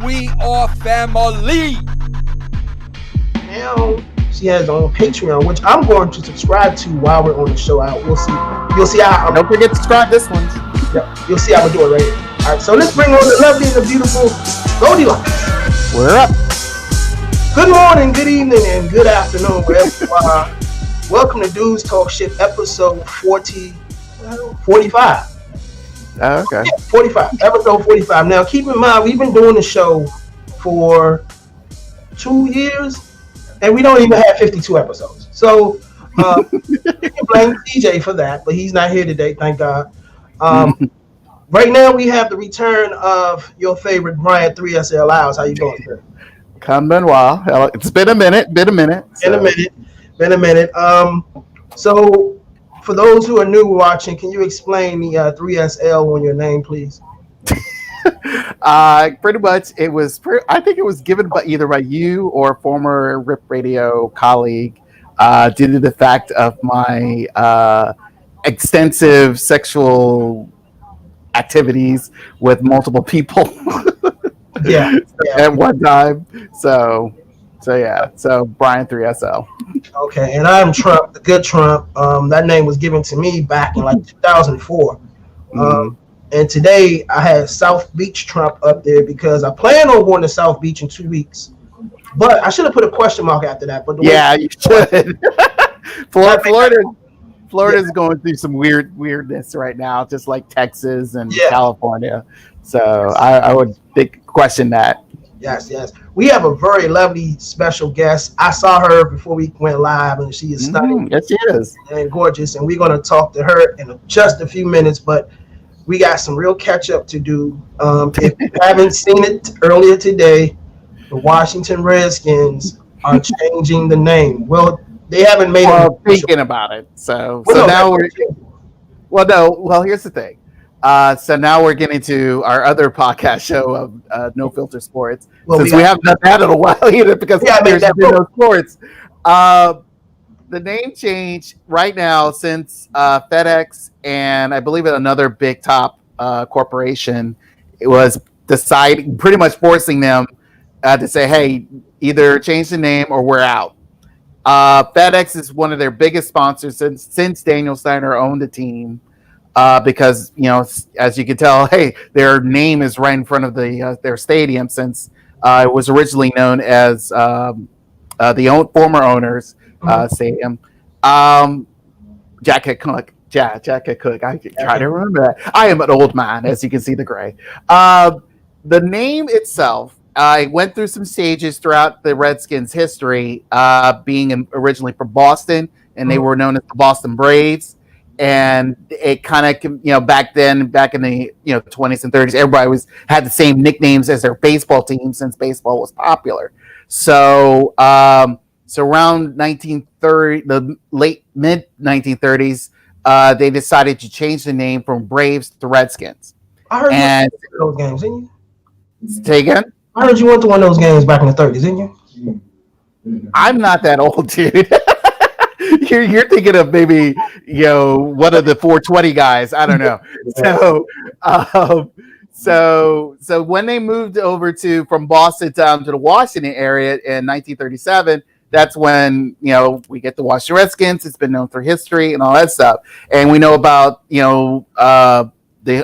We are family. Now she has her own Patreon, which I'm going to subscribe to while we're on the show out. We'll see. You'll see how. Don't forget to subscribe this one. Yep. You'll see how we do it right here. All right. So let's bring on the lovely and the beautiful Goldylocks. We're up. Good morning, good evening, and good afternoon, wherever you are. Welcome to Dudes Talk Shit, episode 45. Oh, okay. Yeah, 45. Episode 45. Now, keep in mind, we've been doing the show for 2 years, and we don't even have 52 episodes. So, you can blame TJ for that, but he's not here today, thank God. Right now, we have the return of your favorite Brian 3SL Lyles. How you doing, sir? Come while. It's been a minute. So. Been a minute. So, for those who are new watching, can you explain the 3SL on your name, please? Pretty much, it was. I think it was given either by you or a former Rip Radio colleague, due to the fact of my extensive sexual activities with multiple people. Yeah. At one time. So yeah. So Brian 3SL. Okay, and I'm Trump, the good Trump. That name was given to me back in like 2004. And today I had South Beach Trump up there because I plan on going to South Beach in 2 weeks. But I should have put a question mark after that. But you should. Florida's going through some weirdness right now, just like Texas and California. So I would question that. Yes. We have a very lovely special guest. I saw her before we went live, and she is stunning. Yes, she is. And gorgeous. And we're going to talk to her in just a few minutes, but we got some real catch up to do. If you haven't seen it earlier today, the Washington Redskins are changing the name. Well, they haven't made it. Thinking about it. So now we're. Well, here's the thing. So now we're getting to our other podcast show of No Filter Sports. Since we haven't done that in a while either because there's been no sports. The name change right now since FedEx and I believe another big top corporation, it was deciding, pretty much forcing them to say, hey, either change the name or we're out. FedEx is one of their biggest sponsors since Daniel Snyder owned the team. Because as you can tell, hey, their name is right in front of their stadium since it was originally known as the former owners stadium. Jack Cook. I try to remember that. I am an old man, as you can see the gray. The name itself, I went through some stages throughout the Redskins' history, being originally from Boston, and they were known as the Boston Braves. And it kind of, back in the 20s and 30s, everybody had the same nicknames as their baseball team since baseball was popular. So, around 1930, the mid 1930s, they decided to change the name from Braves to Redskins. I heard you went to those games, didn't you? Say again? I heard you went to one of those games back in the 30s, didn't you? I'm not that old, dude. You're thinking of maybe one of the 420 guys. I don't know. So when they moved over from Boston down to the Washington area in 1937, that's when we get the Washington Redskins. It's been known for history and all that stuff, and we know about the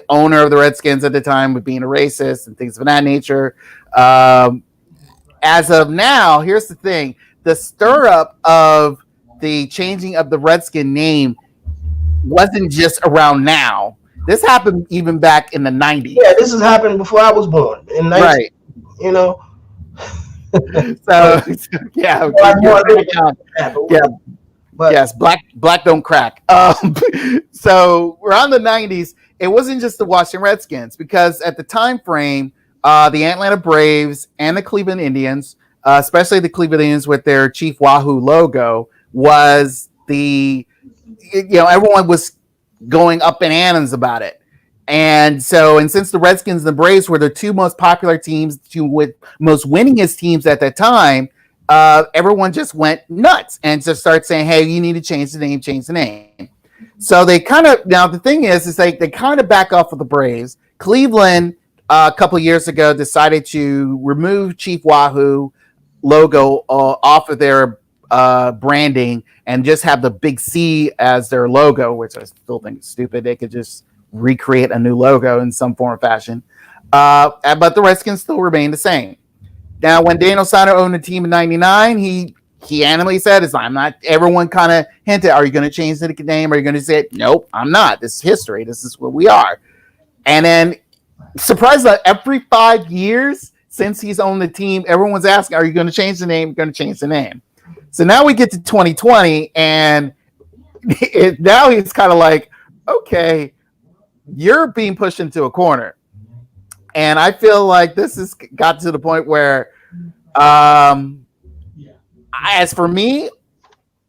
owner of the Redskins at the time with being a racist and things of that nature. As of now, here's the thing: the stir up of the changing of the Redskin name wasn't just around now. This happened even back in the 90s. Yeah, this has happened before I was born. Right. Yes, black don't crack. So around the 90s, it wasn't just the Washington Redskins, because at the time frame, the Atlanta Braves and the Cleveland Indians, especially the Cleveland Indians with their Chief Wahoo logo, was everyone was going up in anthems about it. And since the Redskins and the Braves were the two most popular teams, with most winningest teams at that time, everyone just went nuts and just started saying, hey, you need to change the name. So they kind of, now the thing is like they kind of back off of the Braves. Cleveland a couple years ago decided to remove Chief Wahoo logo off of their branding and just have the big C as their logo, which I still think is stupid. They could just recreate a new logo in some form or fashion. But the Redskins still remain the same. Now, when Daniel Snyder owned the team in '99, he animally said, "I'm not." Everyone kind of hinted, "Are you going to change the name? Are you going to say, nope, I'm not. This is history. This is what we are." And then, surprisingly, every 5 years since he's owned the team, everyone's asking, "Are you going to change the name? You're going to change the name." So now we get to 2020, and now he's kind of like, "Okay, you're being pushed into a corner." And I feel like this has got to the point where, as for me,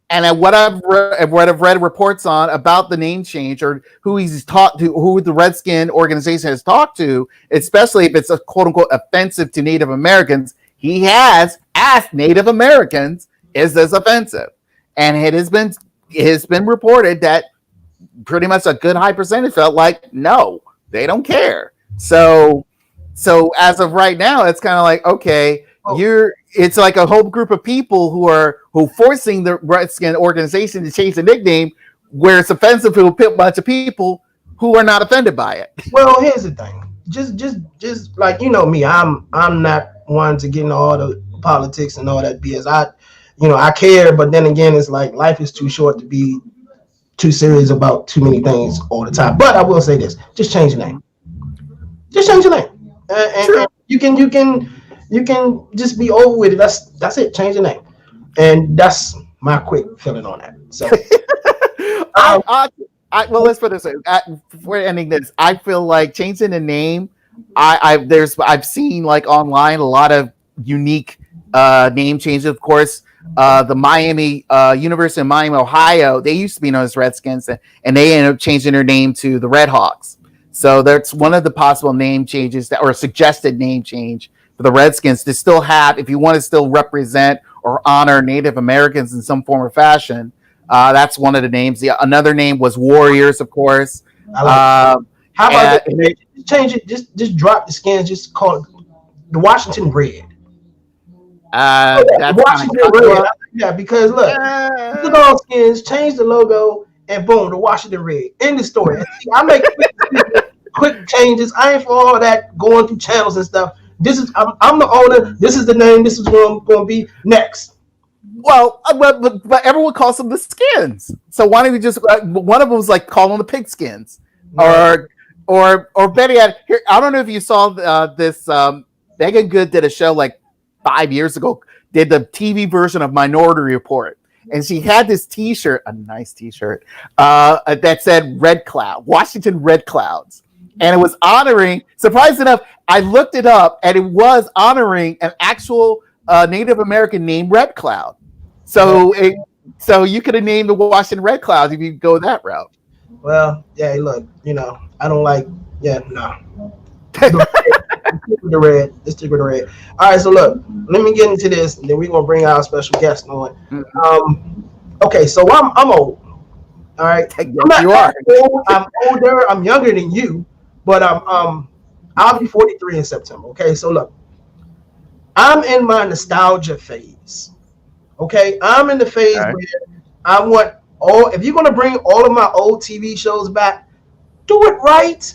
and what I've read reports on about the name change or who he's talked to, who the Redskin organization has talked to, especially if it's a quote unquote offensive to Native Americans, he has asked Native Americans, "Is this offensive?" And it has been reported that pretty much a good high percentage felt like no, they don't care. So as of right now, it's kind of like, okay, it's like a whole group of people who forcing the Redskin organization to change the nickname, where it's offensive to a bunch of people who are not offended by it. Well, here's the thing. Just like, you know me, I'm not one to get into all the politics and all that BS. I care, but then again, it's like life is too short to be too serious about too many things all the time. But I will say this: just change the name. Just change the name. And you can just be over with it. That's it. Change the name, and that's my quick feeling on that. So, well, let's put it this way. Before ending this, I feel like changing the name. I've seen like online a lot of unique name changes. Of course, the Miami University of Miami, Ohio, they used to be known as Redskins, and they ended up changing their name to the Red Hawks. So that's one of the possible name changes or suggested name change for the Redskins to still have, if you want to still represent or honor Native Americans in some form or fashion. That's one of the names. Another name was Warriors, of course. How about change it? Just drop the skins. Just call it the Washington Red. That's Washington Red. Yeah, because look, the dog skins, change the logo, and boom, the Washington Red. End the story. See, I make quick changes. I ain't for all that going through channels and stuff. I'm the owner. This is the name. This is what I'm going to be next. Well, but everyone calls them the Skins. So why don't we just one of them was like call them the Pigskins, or better yet, here, I don't know if you saw this. Megan Good did a show like 5 years ago. Did the TV version of Minority Report. And she had this T-shirt, a nice T-shirt, that said Red Cloud, Washington Red Clouds. And it was honoring, surprisingly enough, I looked it up, and it was honoring an actual Native American named Red Cloud. So you could have named the Washington Red Clouds if you go that route. Well, yeah, look, I don't like, no. Let's stick with the red. All right, so look, let me get into this, and then we're gonna bring our special guest on. Okay, so I'm old. All right, you are. Old, I'm older. I'm younger than you, but I'll be 43 in September. Okay, so look, I'm in my nostalgia phase. Okay, I'm in the phase where I want if you're gonna bring all of my old TV shows back, do it right.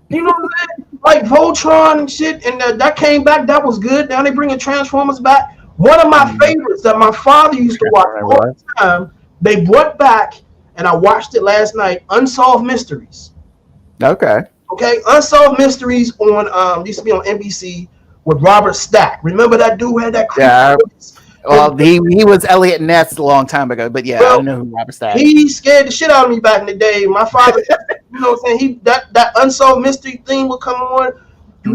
You know what I'm saying? Like Voltron and shit, and that came back. That was good. Now they bringing Transformers back. One of my favorites that my father used to watch all the time, they brought back, and I watched it last night, Unsolved Mysteries. Okay, Unsolved Mysteries on used to be on NBC with Robert Stack. Remember that dude who had that voice? Well, he was Elliot Ness a long time ago, but I don't know who Robert Stack is. He scared the shit out of me back in the day. My father, you know what I'm saying? That Unsolved Mystery thing would come on. Yeah.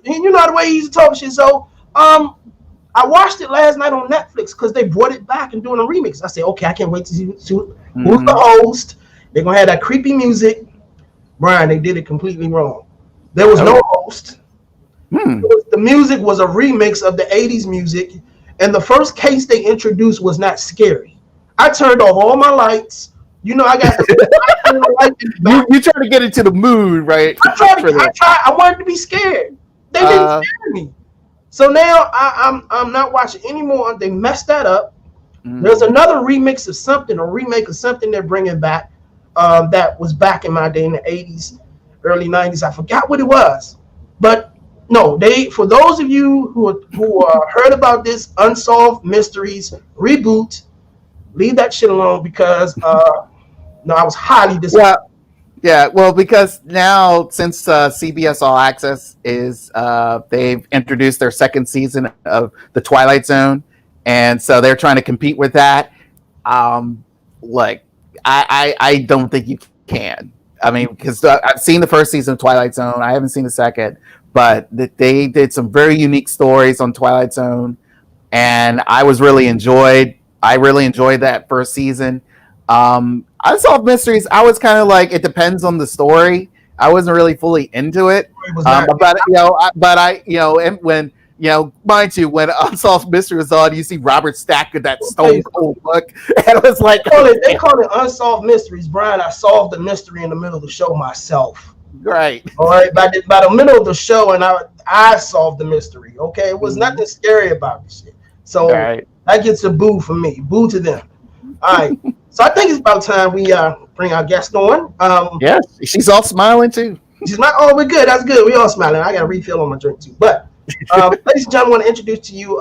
You know the way he used to talk shit. So I watched it last night on Netflix because they brought it back and doing a remix. I said, okay, I can't wait to see who's the host. They're gonna have that creepy music. Brian, they did it completely wrong. There was no host. The music was a remix of the 80s music, and the first case they introduced was not scary. I turned off all my lights, You know, I got you trying to get into the mood, right? I wanted to be scared. They didn't scare me. So now I'm not watching anymore. They messed that up. There's another remix of something, a remake of something they're bringing back that was back in my day in the 80s, early 90s. I forgot what it was. But no, for those of you who heard about this Unsolved Mysteries reboot, leave that shit alone because no, I was highly disappointed. Well, because now since CBS All Access is they've introduced their second season of The Twilight Zone, and so they're trying to compete with that. Like I don't think you can. I mean, because I've seen the first season of Twilight Zone, I haven't seen the second, but they did some very unique stories on Twilight Zone, and I really enjoyed that first season. Unsolved Mysteries, I was kind of like, it depends on the story. I wasn't really fully into it. Mind you, when Unsolved Mystery was on, you see Robert Stack with that stone cold look, and it was like they call it Unsolved Mysteries. Brian, I solved the mystery in the middle of the show myself. Right. All right. By the middle of the show, and I solved the mystery. Okay, it was nothing scary about this shit. So that gets a boo for me. Boo to them. All right. So I think it's about time we bring our guest on. Yes, she's all smiling too. She's not. Oh, we're good. That's good. We all smiling. I got a refill on my drink too. But ladies and gentlemen, I want to introduce to you.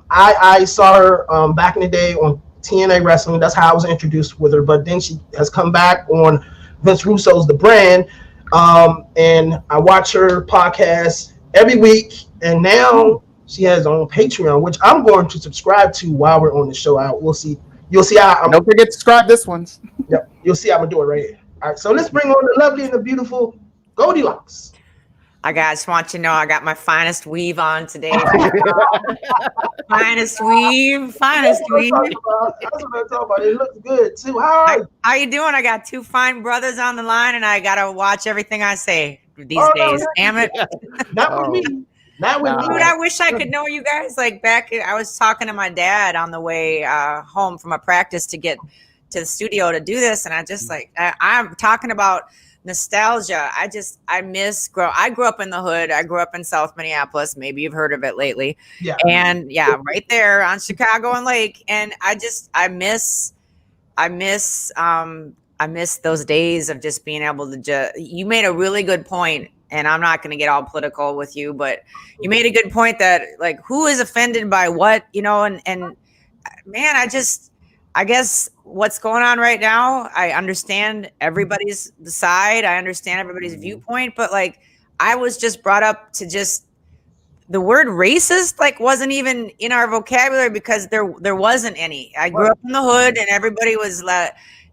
I saw her back in the day on TNA Wrestling. That's how I was introduced with her. But then she has come back on Vince Russo's The Brand, and I watch her podcast every week. And now she has her own Patreon, which I'm going to subscribe to while we're on the show. We'll see. You'll see how. Don't forget to subscribe this one. Yep, you'll see how I'm gonna do it right here. All right, so let's bring on the lovely and the beautiful Goldylocks. I just want you to know I got my finest weave on today. finest weave. That's what I'm talking about. It looks good too. How you doing? I got two fine brothers on the line, and I gotta watch everything I say these days. Damn it! Not with me. Not with me. Dude, I wish I could know you guys. Like I was talking to my dad on the way home from a practice to get to the studio to do this, and I'm talking about nostalgia. I miss I grew up in the hood. I grew up in South Minneapolis. Maybe you've heard of it lately. Yeah. And right there on Chicago and Lake. And I miss those days of just being able to you made a really good point. And I'm not going to get all political with you, but you made a good point that like, who is offended by what, and man, I guess what's going on right now, I understand everybody's side. I understand everybody's viewpoint, but like, I was just brought up to just the word racist, like wasn't even in our vocabulary because there wasn't any. I grew up in the hood and everybody was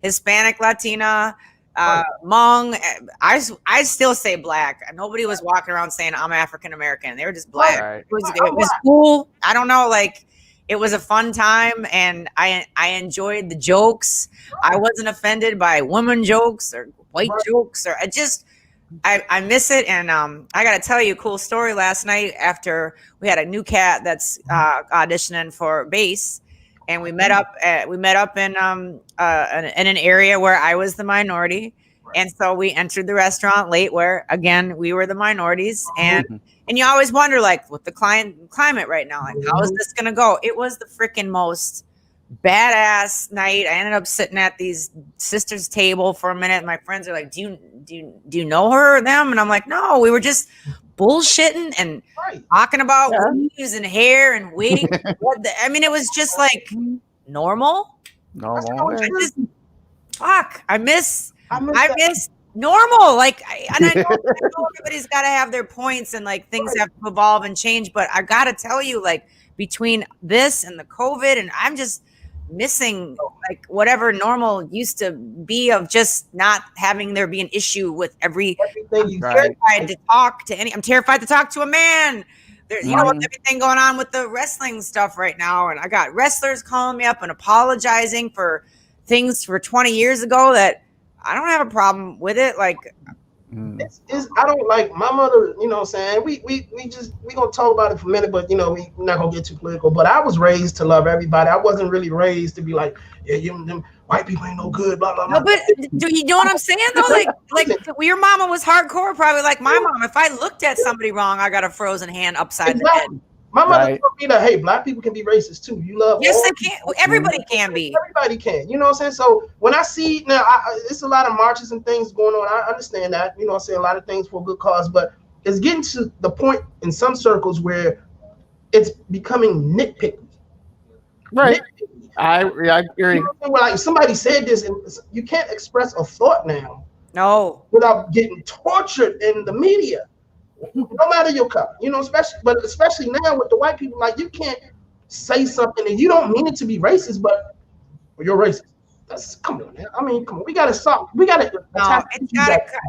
Hispanic, Latina, Hmong. I still say black. Nobody was walking around saying I'm African American. They were just black. Right. It was cool. I don't know, like it was a fun time, and I enjoyed the jokes. I wasn't offended by women jokes or white jokes, or I miss it. And I got to tell you a cool story. Last night, after we had a new cat that's auditioning for bass, and we met up in an area where I was the minority, and so we entered the restaurant late, where again we were the minorities, and you always wonder, like, with the climate right now, like, how is this gonna go? It was the freaking most badass night. I ended up sitting at these sisters' table for a minute. My friends are like, "Do you know her or them?" And I'm like, "No, we were just bullshitting and talking about weaves and hair and wigs." It was just like normal. I miss normal. Like, I know everybody's got to have their points, and like things have to evolve and change. But I got to tell you, like, between this and the COVID, and I'm just missing like whatever normal used to be, of just not having there be an issue with everything. I'm terrified to talk to a man. With everything going on with the wrestling stuff right now, and I got wrestlers calling me up and apologizing for things for 20 years ago that I don't have a problem with it. Like, I don't like my mother, you know what I'm saying? We gonna talk about it for a minute, but we're not gonna get too political. But I was raised to love everybody. I wasn't really raised to be like, white people ain't no good, blah blah No, blah. but do you know what I'm saying though? Like your mama was hardcore, probably like my mom. If I looked at somebody wrong, I got a frozen hand upside the head. My mother told me that, hey, black people can be racist too. You love yes, they can. Everybody can be. Everybody can. You know what I'm saying? So when I see now, it's a lot of marches and things going on. I understand that. You know what I'm saying? A lot of things for a good cause, but it's getting to the point in some circles where it's becoming nitpicky. Right. I agree. You know, like somebody said this, and you can't express a thought now. No. Without getting tortured in the media. No matter your color, you know, especially now with the white people, like you can't say something and you don't mean it to be racist, but you're racist. Come on, man. I mean, come on. We gotta stop. We gotta. No,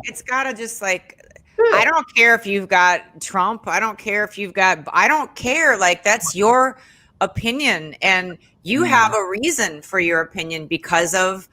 it's gotta just like. Yeah. I don't care if you've got Trump. I don't care if you've got. I don't care. Like that's your opinion, and you have a reason for your opinion because of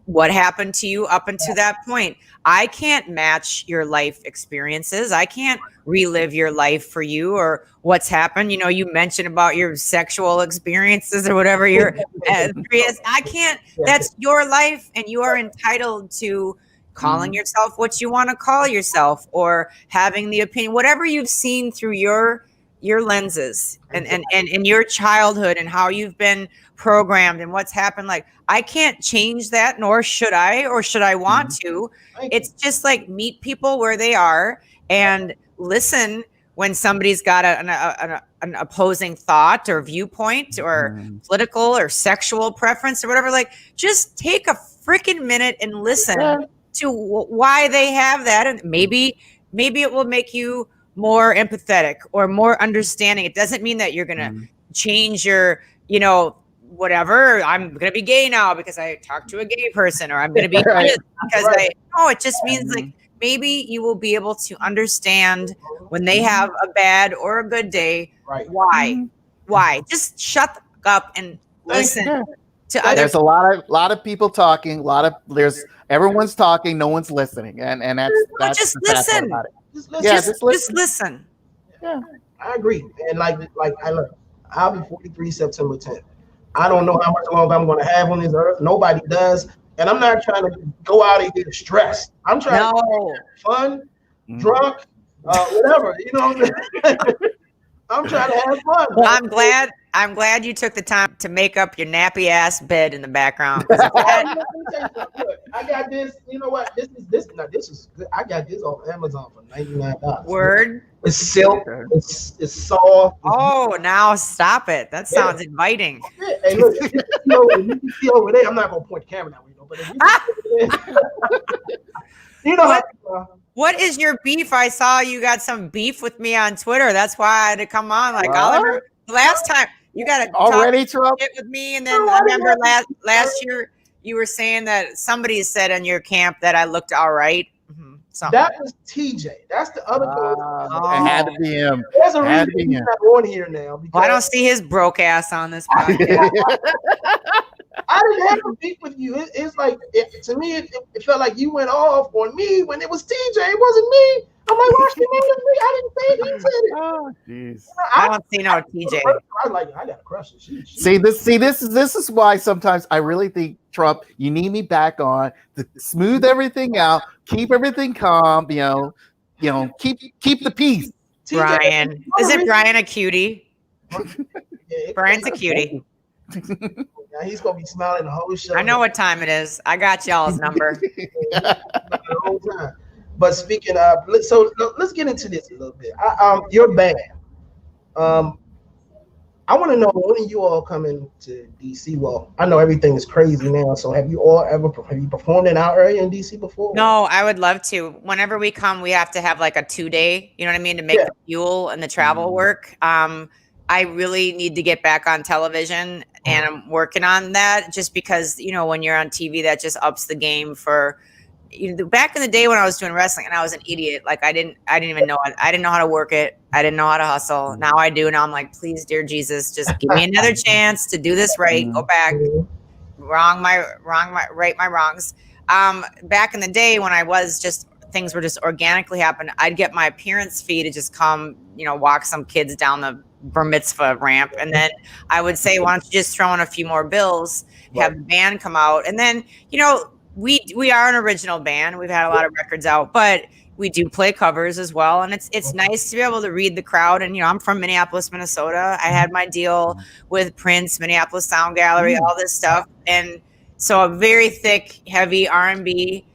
what happened to you up until that point. I can't match your life experiences. I can't relive your life for you or what's happened. You know, you mentioned about your sexual experiences or whatever you're I can't, that's your life and you are entitled to calling yourself what you want to call yourself or having the opinion, whatever you've seen through your lenses and your childhood and how you've been programmed and what's happened. Like I can't change that, nor should I, or should I want to. It's just like meet people where they are and listen when somebody's got an opposing thought or viewpoint or political or sexual preference or whatever. Like just take a freaking minute and listen to why they have that, and maybe it will make you more empathetic or more understanding. It doesn't mean that you're gonna change your, you know, whatever. I'm gonna be gay now because I talked to a gay person, or I'm gonna be because it just means like maybe you will be able to understand when they have a bad or a good day. Why? Just shut up and listen to others. There's a lot of people talking. Everyone's talking. No one's listening, and that's just listen. Just listen. Yeah, I agree. And like I'll be 43 September 10th. I don't know how much longer I'm going to have on this earth. Nobody does. And I'm not trying to go out and get stressed. I'm trying to have fun, drunk, whatever. You know what I'm saying? I'm trying to have fun. Well, I'm glad you took the time to make up your nappy ass bed in the background. I got this. You know what? This is good. I got this off Amazon for $99. Word. It's silk. It's soft. Oh, now stop it. That sounds inviting. Hey, look, if you see over there, I'm not gonna point the camera that way, but you know what? What is your beef? I saw you got some beef with me on Twitter. That's why I had to come on. Like Oliver, last time you got to already Trump with me, and then I remember last year you were saying that somebody said in your camp that I looked all right. That was TJ. That's the other guy. It had to be him. There's a reason he's not on here now. I don't see his broke ass on this podcast. I didn't have a beef with you. It's like to me, it felt like you went off on me when it was TJ. It wasn't me. I'm like, why she made it me? I didn't say it. He said it. Oh, jeez. I don't see no TJ. I got a crush. This is why sometimes I really think, Trump, you need me back on to smooth everything out, keep everything calm. You know, keep the peace. Brian, isn't Brian a cutie? Brian's a cutie. Now he's gonna be smiling the whole show. I know what time it is. I got y'all's number. The whole time. But speaking of, let's get into this a little bit. Your band. I want to know, when are you all coming to DC? Well, I know everything is crazy now. So have you performed in our area in DC before? No, I would love to. Whenever we come, we have to have like a 2-day, you know what I mean, to make the fuel and the travel work. I really need to get back on television, and I'm working on that just because, you know, when you're on TV, that just ups the game for, you know, back in the day when I was doing wrestling and I was an idiot. Like I didn't even know it. I didn't know how to work it. I didn't know how to hustle. Now I do. Now I'm like, please, dear Jesus, just give me another chance to do this right. Go back. Right my wrongs. Back in the day when I was things were just organically happening, I'd get my appearance fee to just come, you know, walk some kids down the bar mitzvah ramp. And then I would say, why don't you just throw in a few more bills, have the band come out. And then, we are an original band. We've had a lot of records out, but we do play covers as well. And it's nice to be able to read the crowd. And, I'm from Minneapolis, Minnesota. I had my deal with Prince, Minneapolis Sound Gallery, all this stuff. And so a very thick, heavy R&B,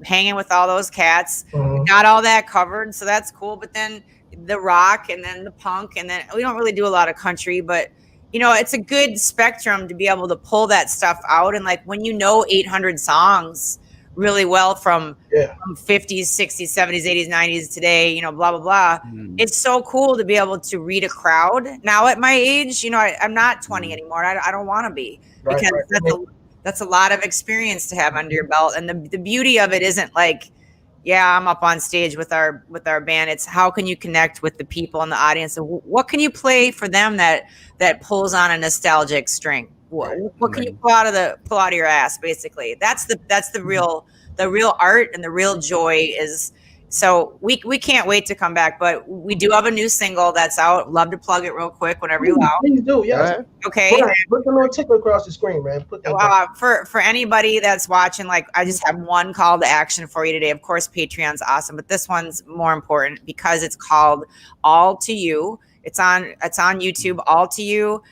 hanging with all those cats. We got all that covered. So that's cool. But then the rock and then the punk, and then we don't really do a lot of country, but it's a good spectrum to be able to pull that stuff out. And like when 800 songs really well from 50s, 60s, 70s, 80s, 90s, today, blah, blah, blah. It's so cool to be able to read a crowd. Now at my age, I'm not 20 anymore. I don't want to be, because that's a lot of experience to have under your belt. And the beauty of it isn't like, I'm up on stage with our band. It's how can you connect with the people in the audience, and what can you play for them that pulls on a nostalgic string? What can you pull out of your ass? Basically, that's the real art, and the real joy is. So we can't wait to come back, but we do have a new single that's out. Love to plug it real quick whenever you allow. Please do, yes. Right. Okay. Put the little tickle across the screen, man. Put that for anybody that's watching, I just have one call to action for you today. Of course, Patreon's awesome, but this one's more important because it's called All to You. It's on YouTube, All to You.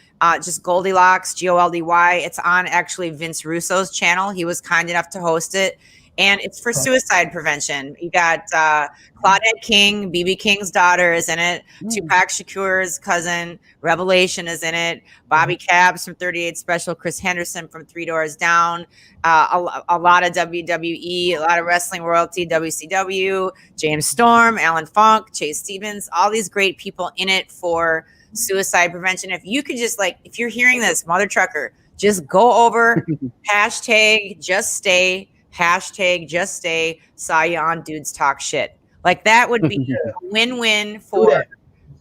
Just Goldylocks, Goldy. It's on actually Vince Russo's channel. He was kind enough to host it. And it's for suicide prevention. You got Claudette King, BB King's daughter is in it. Tupac Shakur's cousin, Revelation, is in it. Bobby Cabs from 38 Special. Chris Henderson from Three Doors Down. A lot of WWE, a lot of wrestling royalty, WCW. James Storm, Alan Funk, Chase Stevens. All these great people in it for suicide prevention. If you could just if you're hearing this, Mother Trucker, just go over, #just stay. #just stay, saw you on Dudes Talk Shit. That would be a win-win for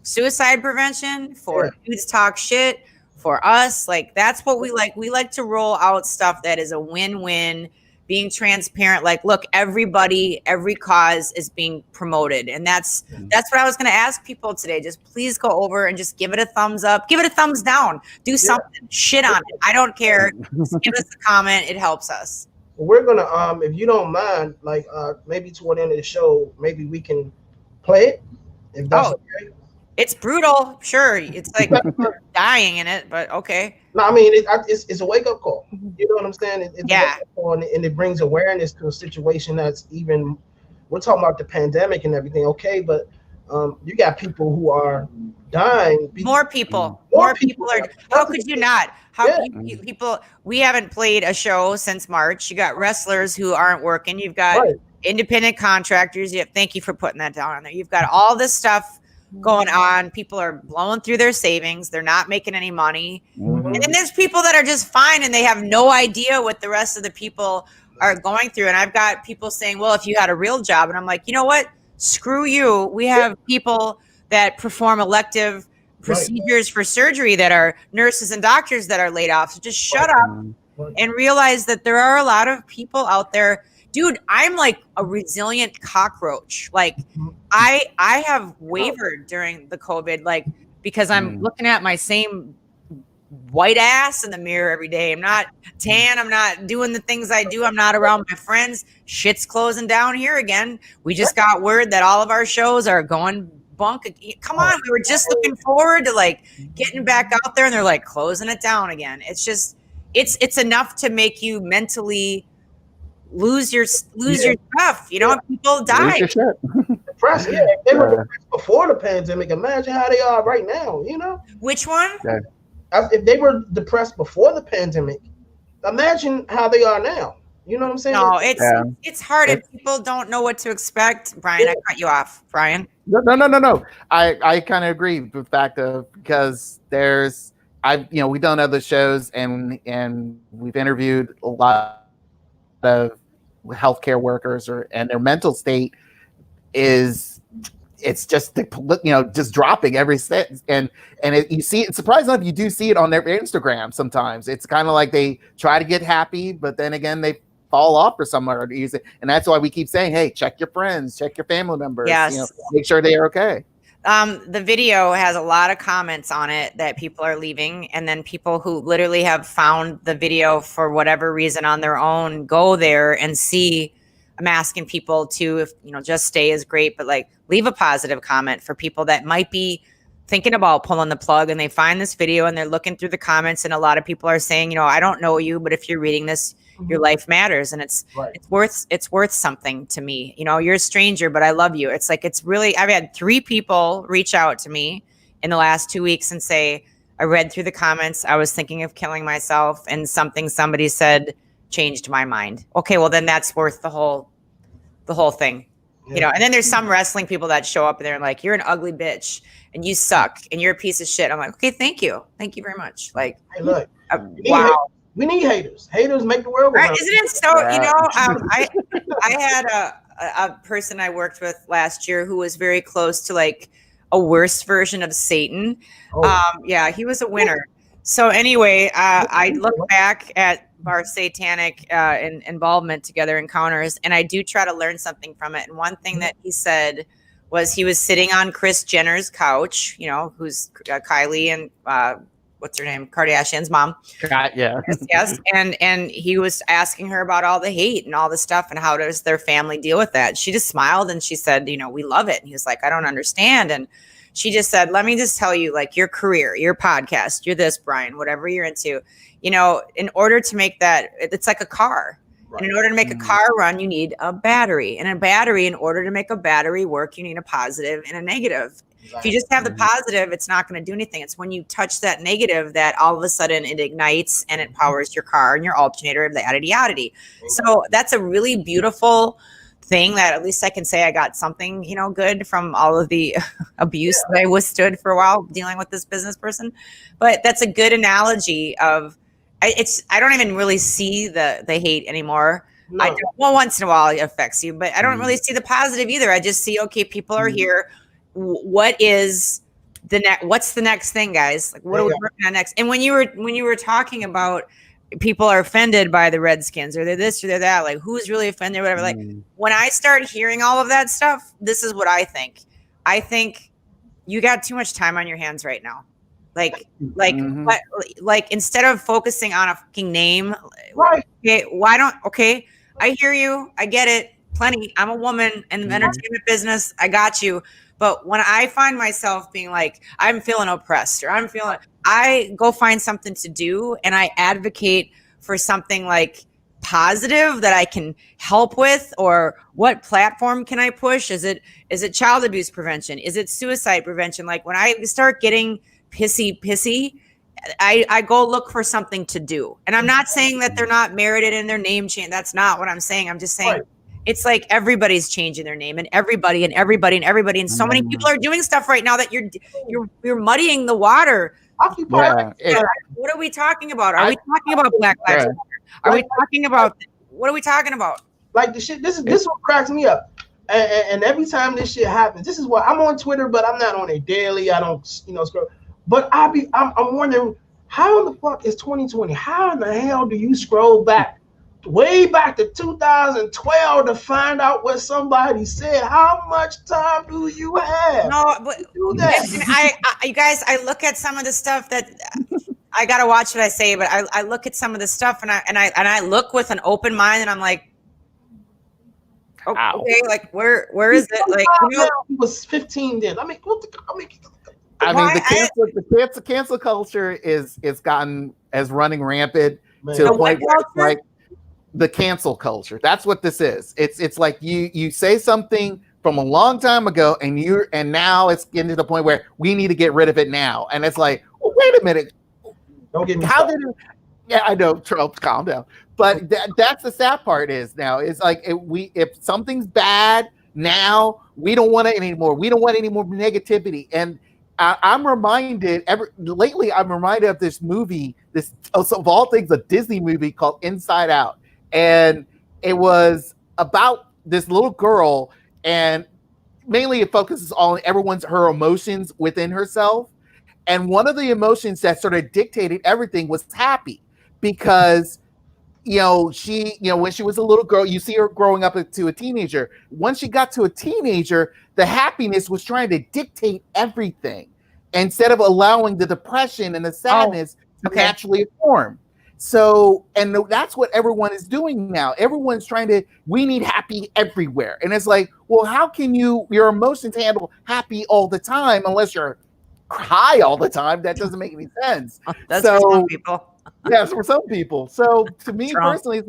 suicide prevention, for Dudes Talk Shit, for us. That's what we like. We like to roll out stuff that is a win-win, being transparent. Look, everybody, every cause is being promoted. And that's what I was going to ask people today. Just please go over and just give it a thumbs up, give it a thumbs down, do something, shit on it. I don't care. Just give us a comment. It helps us. We're gonna if you don't mind, maybe toward the end of the show, maybe we can play it. If that's okay. It's brutal, sure. It's we're dying in it, but okay. No, I mean it's a wake up call. You know what I'm saying? It's a wake up call, and it brings awareness to a situation that's even. We're talking about the pandemic and everything, okay? But you got people who are dying. More people are. How could you not? People? We haven't played a show since March. You got wrestlers who aren't working. You've got independent contractors. Thank you for putting that down on there. You've got all this stuff going on. People are blowing through their savings. They're not making any money. And then there's people that are just fine and they have no idea what the rest of the people are going through. And I've got people saying, well, if you had a real job, and I'm like, you know what? Screw you. We have people that perform elective procedures for surgery that are nurses and doctors that are laid off. So just shut up and realize that there are a lot of people out there. Dude, I'm like a resilient cockroach. I have wavered during the COVID, because I'm looking at my same white ass in the mirror every day. I'm not tan. I'm not doing the things I do. I'm not around my friends. Shit's closing down here again. We just got word that all of our shows are going bunk. Come on. We were just looking forward to getting back out there, and they're closing it down again. It's just, it's enough to make you mentally lose your stuff. People die. Depressed, they were depressed before the pandemic. Imagine how they are right now. Which one? If they were depressed before the pandemic, imagine how they are now. You know what I'm saying? No, it's hard if people don't know what to expect. Brian, I cut you off. Brian. No. I kind of agree with the fact of, because we've done other shows and we've interviewed a lot of healthcare workers and their mental state it's just just dropping every set, and you see it. Surprisingly enough, you do see it on their Instagram sometimes. It's kind of like they try to get happy, but then again they fall off or somewhere, and that's why we keep saying, hey, check your friends, check your family members. Yes. Make sure they are okay. The video has a lot of comments on it that people are leaving, and then people who literally have found the video for whatever reason on their own go there and see. I'm asking people to, if just stay is great, but like leave a positive comment for people that might be thinking about pulling the plug, and they find this video and they're looking through the comments, and a lot of people are saying, I don't know you, but if you're reading this, your life matters, and it's worth something to me. You're a stranger, but I love you. It's like, I've had 3 people reach out to me in the last 2 weeks and say, I read through the comments, I was thinking of killing myself, and something somebody said changed my mind. Okay, well then that's worth the whole thing. And then there's some wrestling people that show up and they're like, you're an ugly bitch and you suck and you're a piece of shit. I'm like, okay, thank you very much. Like, hey, look, wow. We need haters. Haters make the world go round. Isn't it so? I had a person I worked with last year who was very close to like a worse version of Satan. Yeah, he was a winner. So anyway, I look back at our satanic involvement together, encounters, and I do try to learn something from it. And one thing that he said was he was sitting on Kris Jenner's couch, who's Kylie and what's her name? Kardashian's mom. Yeah. Yes. And he was asking her about all the hate and all the stuff and how does their family deal with that. She just smiled and she said, we love it. And he was like, I don't understand. And she just said, let me just tell you, like, your career, your podcast, you're this, Brian, whatever you're into, in order to make that, it's like a car. Right. And in order to make a car run, you need a battery. And a battery, in order to make a battery work, you need a positive and a negative. If you just have the positive, it's not going to do anything. It's when you touch that negative that all of a sudden it ignites and it powers your car and your alternator, the yada. So that's a really beautiful thing that at least I can say I got something, good from all of the abuse that I withstood for a while dealing with this business person. But that's a good analogy of I don't even really see the hate anymore. No. Once in a while it affects you, but I don't really see the positive either. I just see, okay, people are here. What is what's the next thing, guys? Like, what are we working on next? And when you were talking about people are offended by the Redskins or they're this or they're that, like who's really offended or whatever. Like when I start hearing all of that stuff, this is what I think. I think you got too much time on your hands right now. Like instead of focusing on a fucking name, right? Okay, I hear you. I get it. Plenty. I'm a woman in the entertainment business. I got you. But when I find myself being like, I'm feeling oppressed or I go find something to do and I advocate for something like positive that I can help with, or what platform can I push? Is it child abuse prevention? Is it suicide prevention? Like when I start getting pissy, I go look for something to do. And I'm not saying that they're not merited in their name change. That's not what I'm saying. I'm just saying it's like everybody's changing their name and everybody. And so many people are doing stuff right now that you're muddying the water. What are we talking about? Are we talking about Black Lives Matter? Are we talking about what are we talking about? Like the shit. This is what cracks me up. And every time this shit happens, this is what I'm on Twitter, but I'm not on it daily. I don't, scroll. But I'm wondering, how in the fuck is 2020? How in the hell do you scroll way back to 2012 to find out what somebody said? How much time do you have? No, but do that. You guys, I look at some of the stuff that I gotta watch what I say, but I look at some of the stuff and I look with an open mind and I'm like, okay, like where is it? Like he was 15 then. The cancel culture is running rampant to the point where it's like the cancel culture. That's what this is. It's like you say something from a long time ago and now it's getting to the point where we need to get rid of it now. And it's like, well, wait a minute. Don't get me yeah, I know, Trump, calm down. But that's the sad part is now. It's like if something's bad now, we don't want it anymore. We don't want any more negativity. And I'm reminded lately of this movie, of all things, a Disney movie called Inside Out. And it was about this little girl, and mainly it focuses on her emotions within herself. And one of the emotions that sort of dictated everything was happy, because she, when she was a little girl, you see her growing up to a teenager. Once she got to a teenager, the happiness was trying to dictate everything instead of allowing the depression and the sadness to naturally form. So, and that's what everyone is doing now. Everyone's we need happy everywhere. And it's like, well, how can your emotions handle happy all the time unless you're high all the time? That doesn't make any sense. That's for some people. Yes, for some people. So to me personally, it's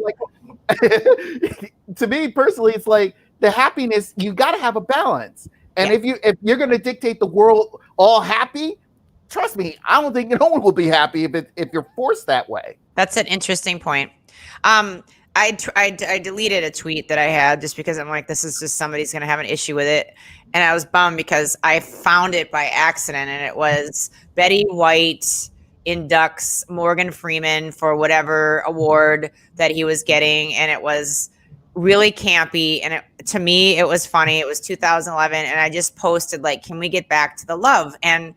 like the happiness, you got to have a balance. And if you're going to dictate the world all happy, trust me, I don't think no one will be happy if you're forced that way. That's an interesting point. I deleted a tweet that I had just because I'm like, this is just somebody's going to have an issue with it. And I was bummed because I found it by accident, and it was Betty White inducts Morgan Freeman for whatever award that he was getting, and it was really campy, and to me it was funny. It was 2011, and I just posted like, can we get back to the love? And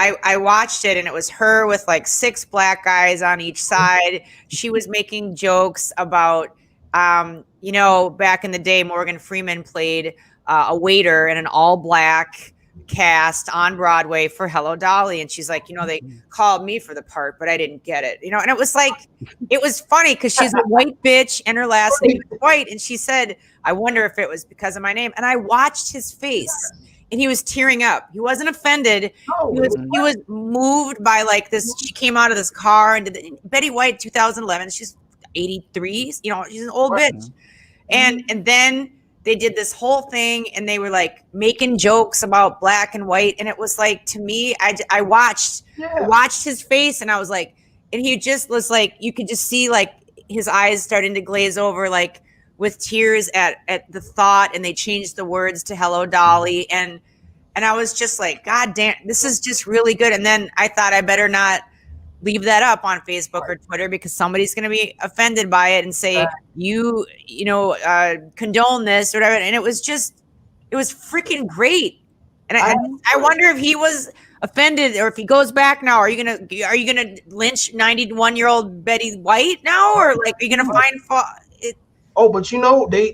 I watched it, and it was her with like 6 black guys on each side. She was making jokes about back in the day Morgan Freeman played a waiter in an all black cast on Broadway for Hello Dolly, and she's like, they called me for the part, but I didn't get it, and it was like, it was funny because she's a white bitch and her last name is White, and she said, I wonder if it was because of my name. And I watched his face, and he was tearing up. He wasn't offended. He was moved by like this. She came out of this car, and Betty White, 2011. She's 83. She's an old bitch, and then they did this whole thing, and they were like making jokes about black and white. And it was like, to me, I watched his face, and I was like, and he just was like, you could just see like his eyes starting to glaze over, like with tears at the thought. And they changed the words to Hello Dolly. And I was just like, God damn, this is just really good. And then I thought I better not leave that up on Facebook or Twitter because somebody's going to be offended by it and say, condone this or whatever. And it was freaking great. And I wonder if he was offended, or if he goes back now, are you gonna lynch 91-year-old Betty White now, or like are you gonna find fault? But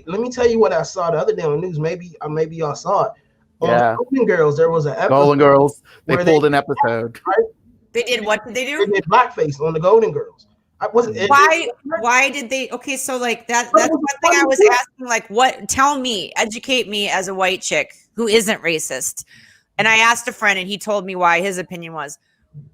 let me tell you what I saw the other day on the news. Maybe y'all saw it. On the Golden Girls, there was an episode. Golden Girls, they pulled an episode. Right? They did what did they do? They did blackface on the Golden Girls. Why did they? Okay, so like that's one thing I was asking. Like, what? Tell me, educate me as a white chick who isn't racist. And I asked a friend, and he told me why. His opinion was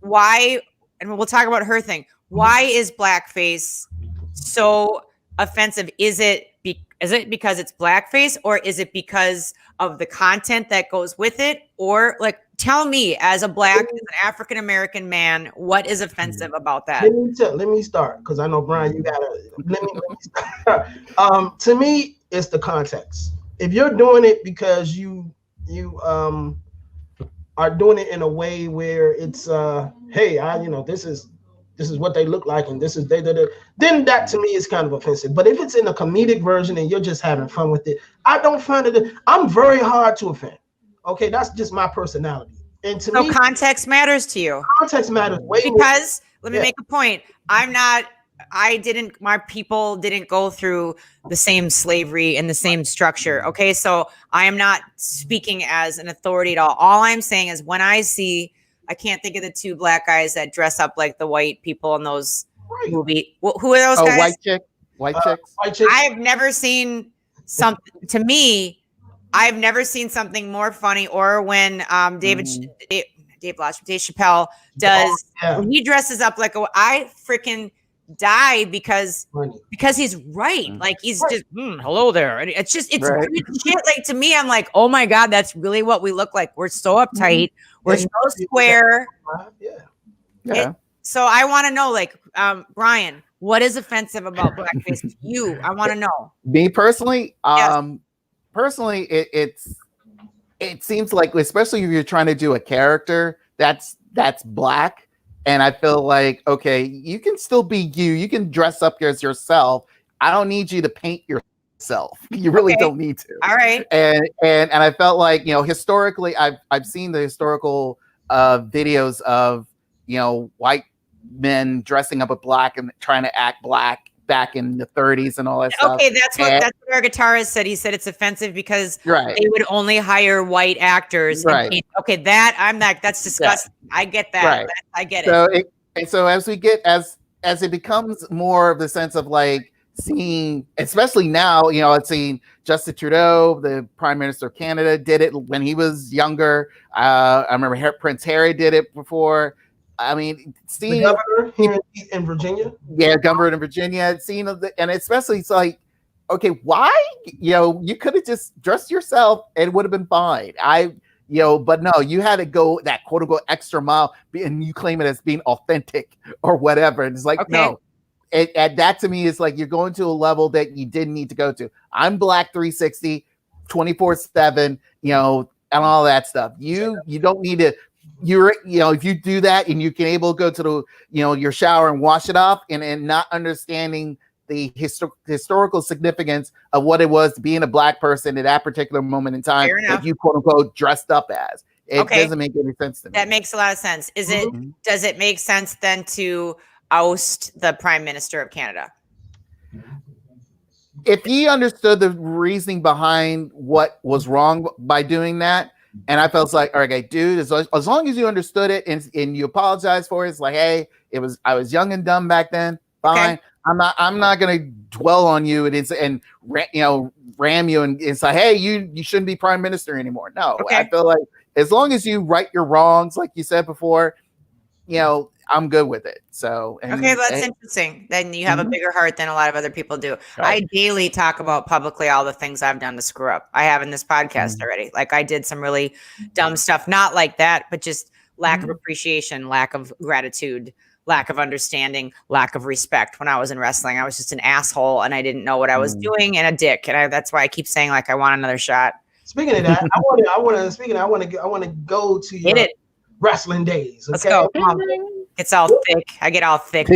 why, and we'll talk about her thing. Why is blackface so offensive? Is it because it's blackface, or is it because of the content that goes with it? Or like, tell me, as a black, as an African American man, what is offensive about that? Let me start, because I know, Brian, you gotta let me start. To me, it's the context. If you're doing it because you are doing it in a way where it's hey, this is what they look like, and this is then that to me is kind of offensive. But if it's in a comedic version and you're just having fun with it, I don't find it. I'm very hard to offend. Okay, that's just my personality. And to me, context matters to you. Context matters way more. Because let me make a point. My people didn't go through the same slavery and the same structure. Okay, so I am not speaking as an authority at all. All I'm saying is when I can't think of the 2 black guys that dress up like the white people in those movies. Who are those guys? White chicks. I've never seen something. To me, I've never seen something more funny. Or when Dave Chappelle does, when he dresses up like I freaking die because he's right. Like he's just hello there. And it's great shit. Like to me, I'm like, oh my God, that's really what we look like. We're so uptight. We're so square. So I want to know, like, Brian, what is offensive about blackface to you? I want to know. Me personally, it seems like, especially if you're trying to do a character that's black, and I feel like, okay, you can still be you. You can dress up as yourself. I don't need you to paint yourself. You really don't need to. All right. And I felt like, historically, I've seen the historical videos of, white men dressing up as black and trying to act black back in the 30s and all that stuff. Okay, that's what our guitarist said. He said it's offensive because they would only hire white actors. Right. Okay, that's disgusting. Yeah. I get that. Right. I get it. So as we get as it becomes more of the sense of like seeing, especially now, it's seeing Justin Trudeau, the Prime Minister of Canada, did it when he was younger. I remember Prince Harry did it before. I mean, seeing the governor here in Virginia. Yeah, governor in Virginia. Seeing and especially it's like, okay, why? You could have just dressed yourself and it would have been fine. But no, you had to go that quote unquote extra mile, and you claim it as being authentic or whatever. And it's like, no. And that to me is like you're going to a level that you didn't need to go to. I'm Black 360, 24/7, and all that stuff. You don't need to. If you do that and you can able to go to the your shower and wash it off and not understanding the historical significance of what it was to being a Black person at that particular moment in time that you quote unquote dressed up as. It doesn't make any sense to me. That makes a lot of sense. Does it make sense then to oust the Prime Minister of Canada? If he understood the reasoning behind what was wrong by doing that, and I felt like, all right, dude, as long as you understood it and you apologize for it, it's like, hey, I was young and dumb back then. Fine. Okay. I'm not gonna dwell on you and ram you and it's like, hey, you shouldn't be Prime Minister anymore. No, I feel like as long as you right your wrongs, like you said before, I'm good with it. So that's interesting. Then you have a bigger heart than a lot of other people do. Right. I daily talk about publicly all the things I've done to screw up. I have in this podcast already. Like I did some really dumb stuff, not like that, but just lack of appreciation, lack of gratitude, lack of understanding, lack of respect. When I was in wrestling, I was just an asshole and I didn't know what I was doing and a dick. And that's why I keep saying like I want another shot. Speaking of that, I want to go to your wrestling days. Okay? Let's go. It's all thick. I get all thick.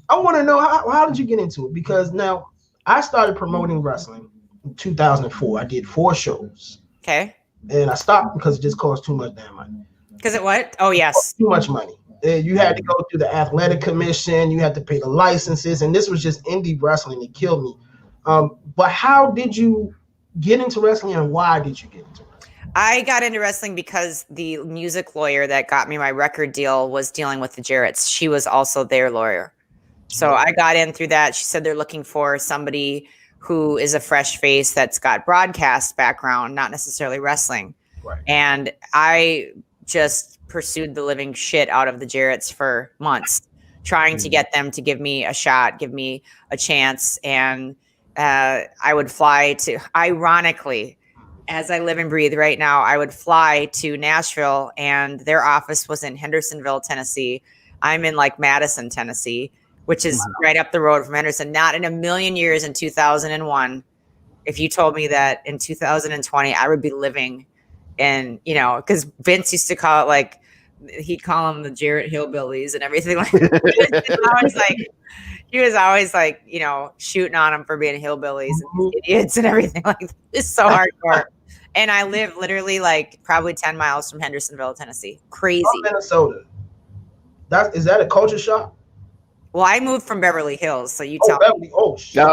I want to know how did you get into it? Because now I started promoting wrestling in 2004. I did 4 shows. Okay. And I stopped because it just cost too much damn money. Because it what? Oh, yes. Too much money. You had to go through the athletic commission. You had to pay the licenses. And this was just indie wrestling. It killed me. But how did you get into wrestling and why did you get into it? I got into wrestling because the music lawyer that got me my record deal was dealing with the Jarretts. She was also their lawyer. So I got in through that. She said they're looking for somebody who is a fresh face that's got broadcast background, not necessarily wrestling. Right. And I just pursued the living shit out of the Jarretts for months, trying to get them to give me a shot, give me a chance. And I would fly to, ironically, as I live and breathe right now, I would fly to Nashville and their office was in Hendersonville, Tennessee. I'm in like Madison, Tennessee, which is right up the road from Henderson. Not in a million years in 2001. If you told me that in 2020, I would be living in, because Vince used to call it like, he'd call them the Jarrett Hillbillies and everything like that. He was always like, shooting on them for being hillbillies and idiots and everything like that. It's so hardcore. And I live literally like probably 10 miles from Hendersonville, Tennessee. Crazy. Minnesota. Is that a culture shock? Well, I moved from Beverly Hills, so you tell me. Oh, shit.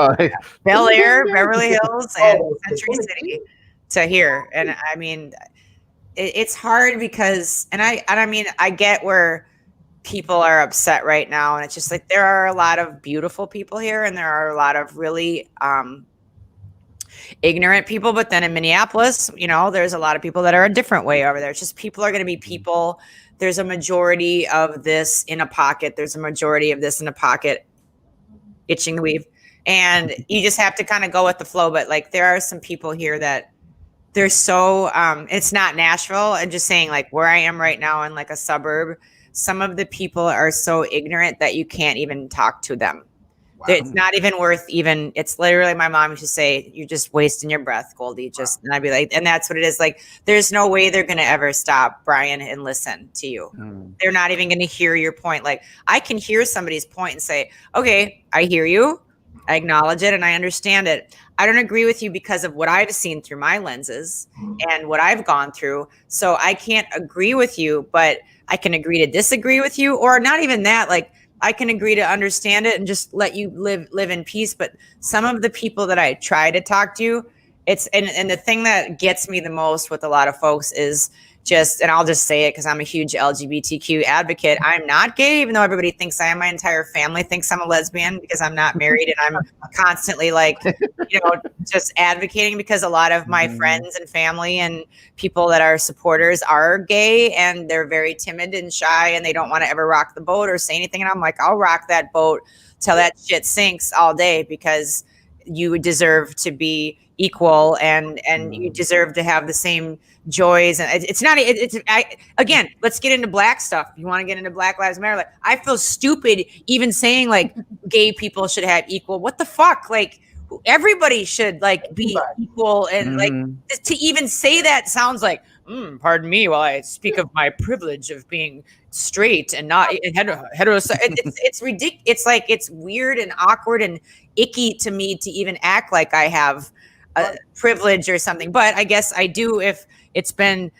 Bel Air, Beverly Hills, and Century City to here. And I mean, it's hard because, I get where people are upset right now. And it's just like, there are a lot of beautiful people here and there are a lot of really ignorant people. But then in Minneapolis, there's a lot of people that are a different way over there. It's just people are going to be people. There's a majority of this in a pocket. There's a majority of this in a pocket, itching the weave. And you just have to kind of go with the flow. But like, there are some people here that they're so, it's not Nashville. I'm just saying like where I am right now in like a suburb, some of the people are so ignorant that you can't even talk to them. Wow. It's not even worth even, it's literally my mom used to say, you're just wasting your breath, Goldie. And I'd be like, and that's what it is. Like, there's no way they're going to ever stop, Brian, and listen to you. They're not even going to hear your point. Like, I can hear somebody's point and say, okay, I hear you. I acknowledge it and I understand it. I don't agree with you because of what I've seen through my lenses and what I've gone through. So I can't agree with you, but I can agree to disagree with you, or not even that. Like, I can agree to understand it and just let you live in peace. But some of the people that I try to talk to, it's and the thing that gets me the most with a lot of folks is just, and I'll just say it because I'm a huge LGBTQ advocate. I'm not gay, even though everybody thinks I am. My entire family thinks I'm a lesbian because I'm not married, and I'm constantly like, just advocating because a lot of my friends and family and people that are supporters are gay, and they're very timid and shy, and they don't want to ever rock the boat or say anything. And I'm like, I'll rock that boat till that shit sinks all day, because you deserve to be equal, and you deserve to have the same joys. And again, let's get into black stuff. You want to get into Black Lives Matter? Like, I feel stupid even saying like gay people should have equal. What the fuck? Like, everybody should like be equal, and like to even say that sounds like, pardon me while I speak of my privilege of being straight and not heterosexual. It's ridiculous. It's like, it's weird and awkward and icky to me to even act like I have a privilege or something. But I guess I do if it's been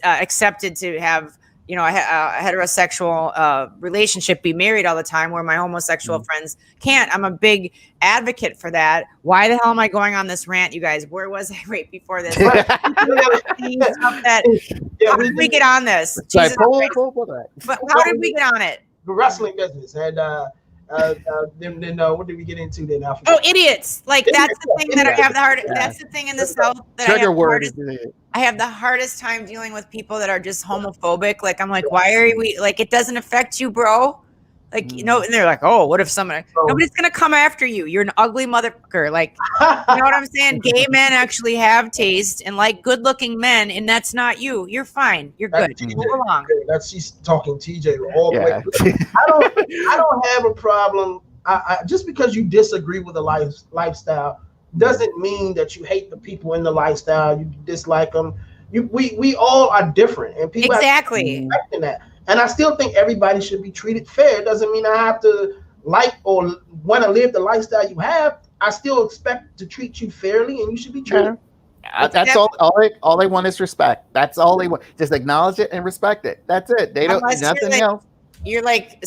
accepted to have, a heterosexual relationship, be married all the time, where my homosexual friends can't. I'm a big advocate for that. Why the hell am I going on this rant, you guys? Where was I right before this? How did we get on this? Jesus Christ. But how did we get on it? The wrestling business. And then what did we get into then? Oh, idiots! Like, that's the thing that I have the hardest. That's the thing in the South that I have the hardest time dealing with people that are just homophobic. Like, I'm like, why are we like? It doesn't affect you, bro. Like, and they're like, oh, what if nobody's gonna come after you? You're an ugly motherfucker. Like, you know what I'm saying? Gay men actually have taste and like good-looking men, and that's not you. You're fine. You're good. Move along. She's talking TJ all the way. I don't have a problem. I just because you disagree with the lifestyle doesn't mean that you hate the people in the lifestyle. You dislike them. We all are different, and people exactly have that. And I still think everybody should be treated fair. It doesn't mean I have to like or want to live the lifestyle you have. I still expect to treat you fairly, and you should be treated. That's all they want is respect. That's all they want. Just acknowledge it and respect it. That's it. They don't nothing else. You're like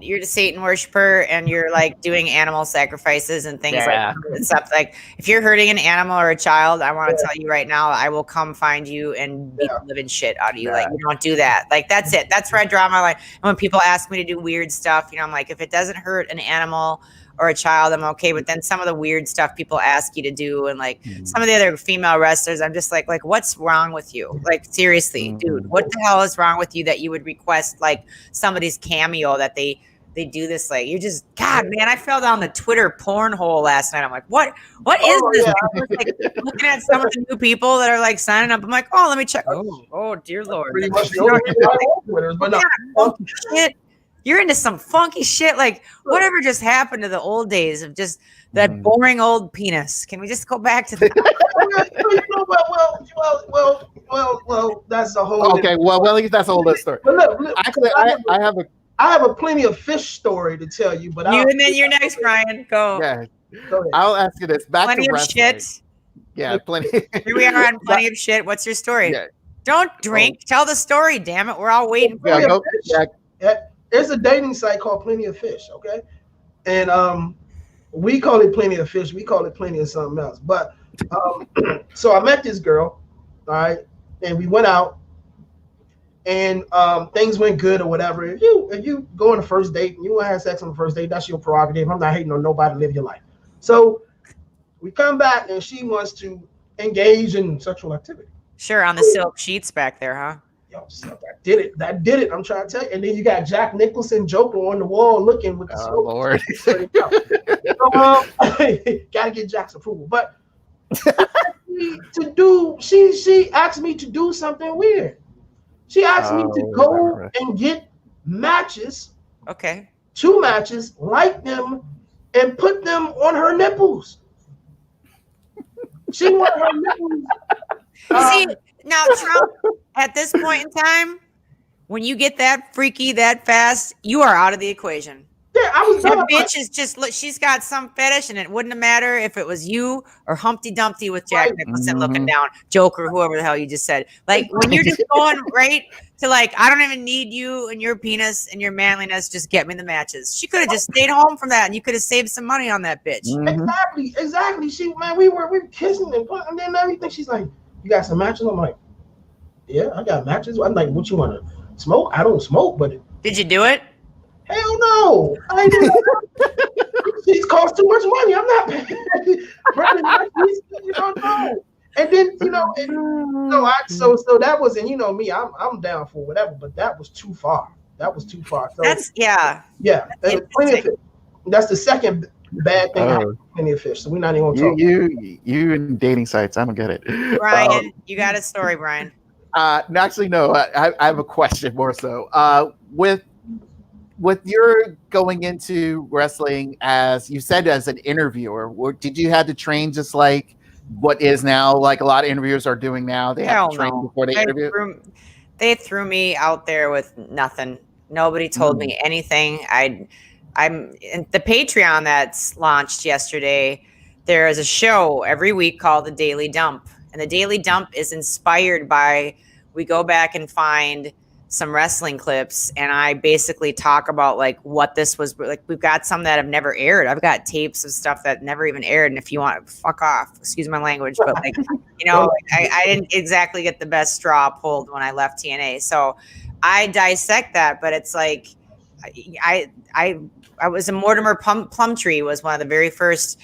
you're the Satan worshiper, and you're like doing animal sacrifices and things like that. Stuff like, if you're hurting an animal or a child, I want to tell you right now, I will come find you and beat the living shit out of you. Like, you don't do that. Like, that's it. That's where I draw my line. And when people ask me to do weird stuff, I'm like, if it doesn't hurt an animal or a child, I'm okay. But then some of the weird stuff people ask you to do, and like some of the other female wrestlers, I'm just like, what's wrong with you? Like, seriously, dude, what the hell is wrong with you that you would request like somebody's cameo that they do this? Like, you're just, God, man, I fell down the Twitter porn hole last night. I'm like, what is this? I was like looking at some of the new people that are like signing up. I'm like, oh, let me check. Oh dear Lord. Pretty much shit. You're into some funky shit. Like, whatever just happened to the old days of just that boring old penis? Can we just go back to that? Well, that's a whole. Okay, well, at least that's a whole other story. But look, actually, I have a plenty of fish story to tell you, but and then you're next, Brian. Go. Yeah, I'll ask you this. Back plenty to of wrestling. Shit. Yeah, plenty. Here we are on plenty of shit. What's your story? Yeah. Don't drink. Tell the story. Damn it, we're all waiting for you. There's a dating site called Plenty of Fish, okay? And we call it Plenty of Fish. We call it Plenty of something else. But so I met this girl, all right? And we went out, and things went good or whatever. If you go on a first date and you want to have sex on the first date, that's your prerogative. I'm not hating on nobody. Live your life. So we come back, and she wants to engage in sexual activity. Sure, on the silk sheets back there, huh? Yo, so that did it. I'm trying to tell you. And then you got Jack Nicholson Joker on the wall looking with the smoke. Lord. So, gotta get Jack's approval. But she asked me to do something weird. She asked me to go and get matches. Okay. 2 matches, light them, and put them on her nipples. She wanted her nipples. See, now, Trump, at this point in time, when you get that freaky that fast, you are out of the equation. Yeah, I was That done. bitch is just look. She's got some fetish, and it wouldn't have mattered if it was you or Humpty Dumpty with Jack Nicholson looking down, Joker, whoever the hell you just said. Like when you're just going right to like, I don't even need you and your penis and your manliness. Just get me the matches. She could have just stayed home from that, and you could have saved some money on that bitch. Exactly. We were kissing and then everything. She's like, "You got some matches?" I'm like, "Yeah, I got matches." I'm like, "What you want to smoke?" I don't smoke, but did you do it? Hell no! I didn't. These cost too much money. I'm not paying. No. And then so that wasn't me. I'm down for whatever, but that was too far. So that's yeah. That's plenty of fish. That's the second bad thing. Plenty of fish. So we're not even gonna talk. You and dating sites. I don't get it. Brian, you got a story, Brian? Actually, no. I have a question more so. With your going into wrestling, as you said, as an interviewer, did you have to train just like what is now like a lot of interviewers are doing now? They have to train before they interview. They threw me out there with nothing. Nobody told me anything. I'm in the Patreon that's launched yesterday. There is a show every week called The Daily Dump, and The Daily Dump is inspired by. We go back and find some wrestling clips, and I basically talk about like what this was like. We've got some that have never aired. I've got tapes of stuff that never even aired. And if you want, fuck off, excuse my language, but like, I didn't exactly get the best straw pulled when I left TNA. So I dissect that, but it's like, I was in Mortimer Plumtree was one of the very first,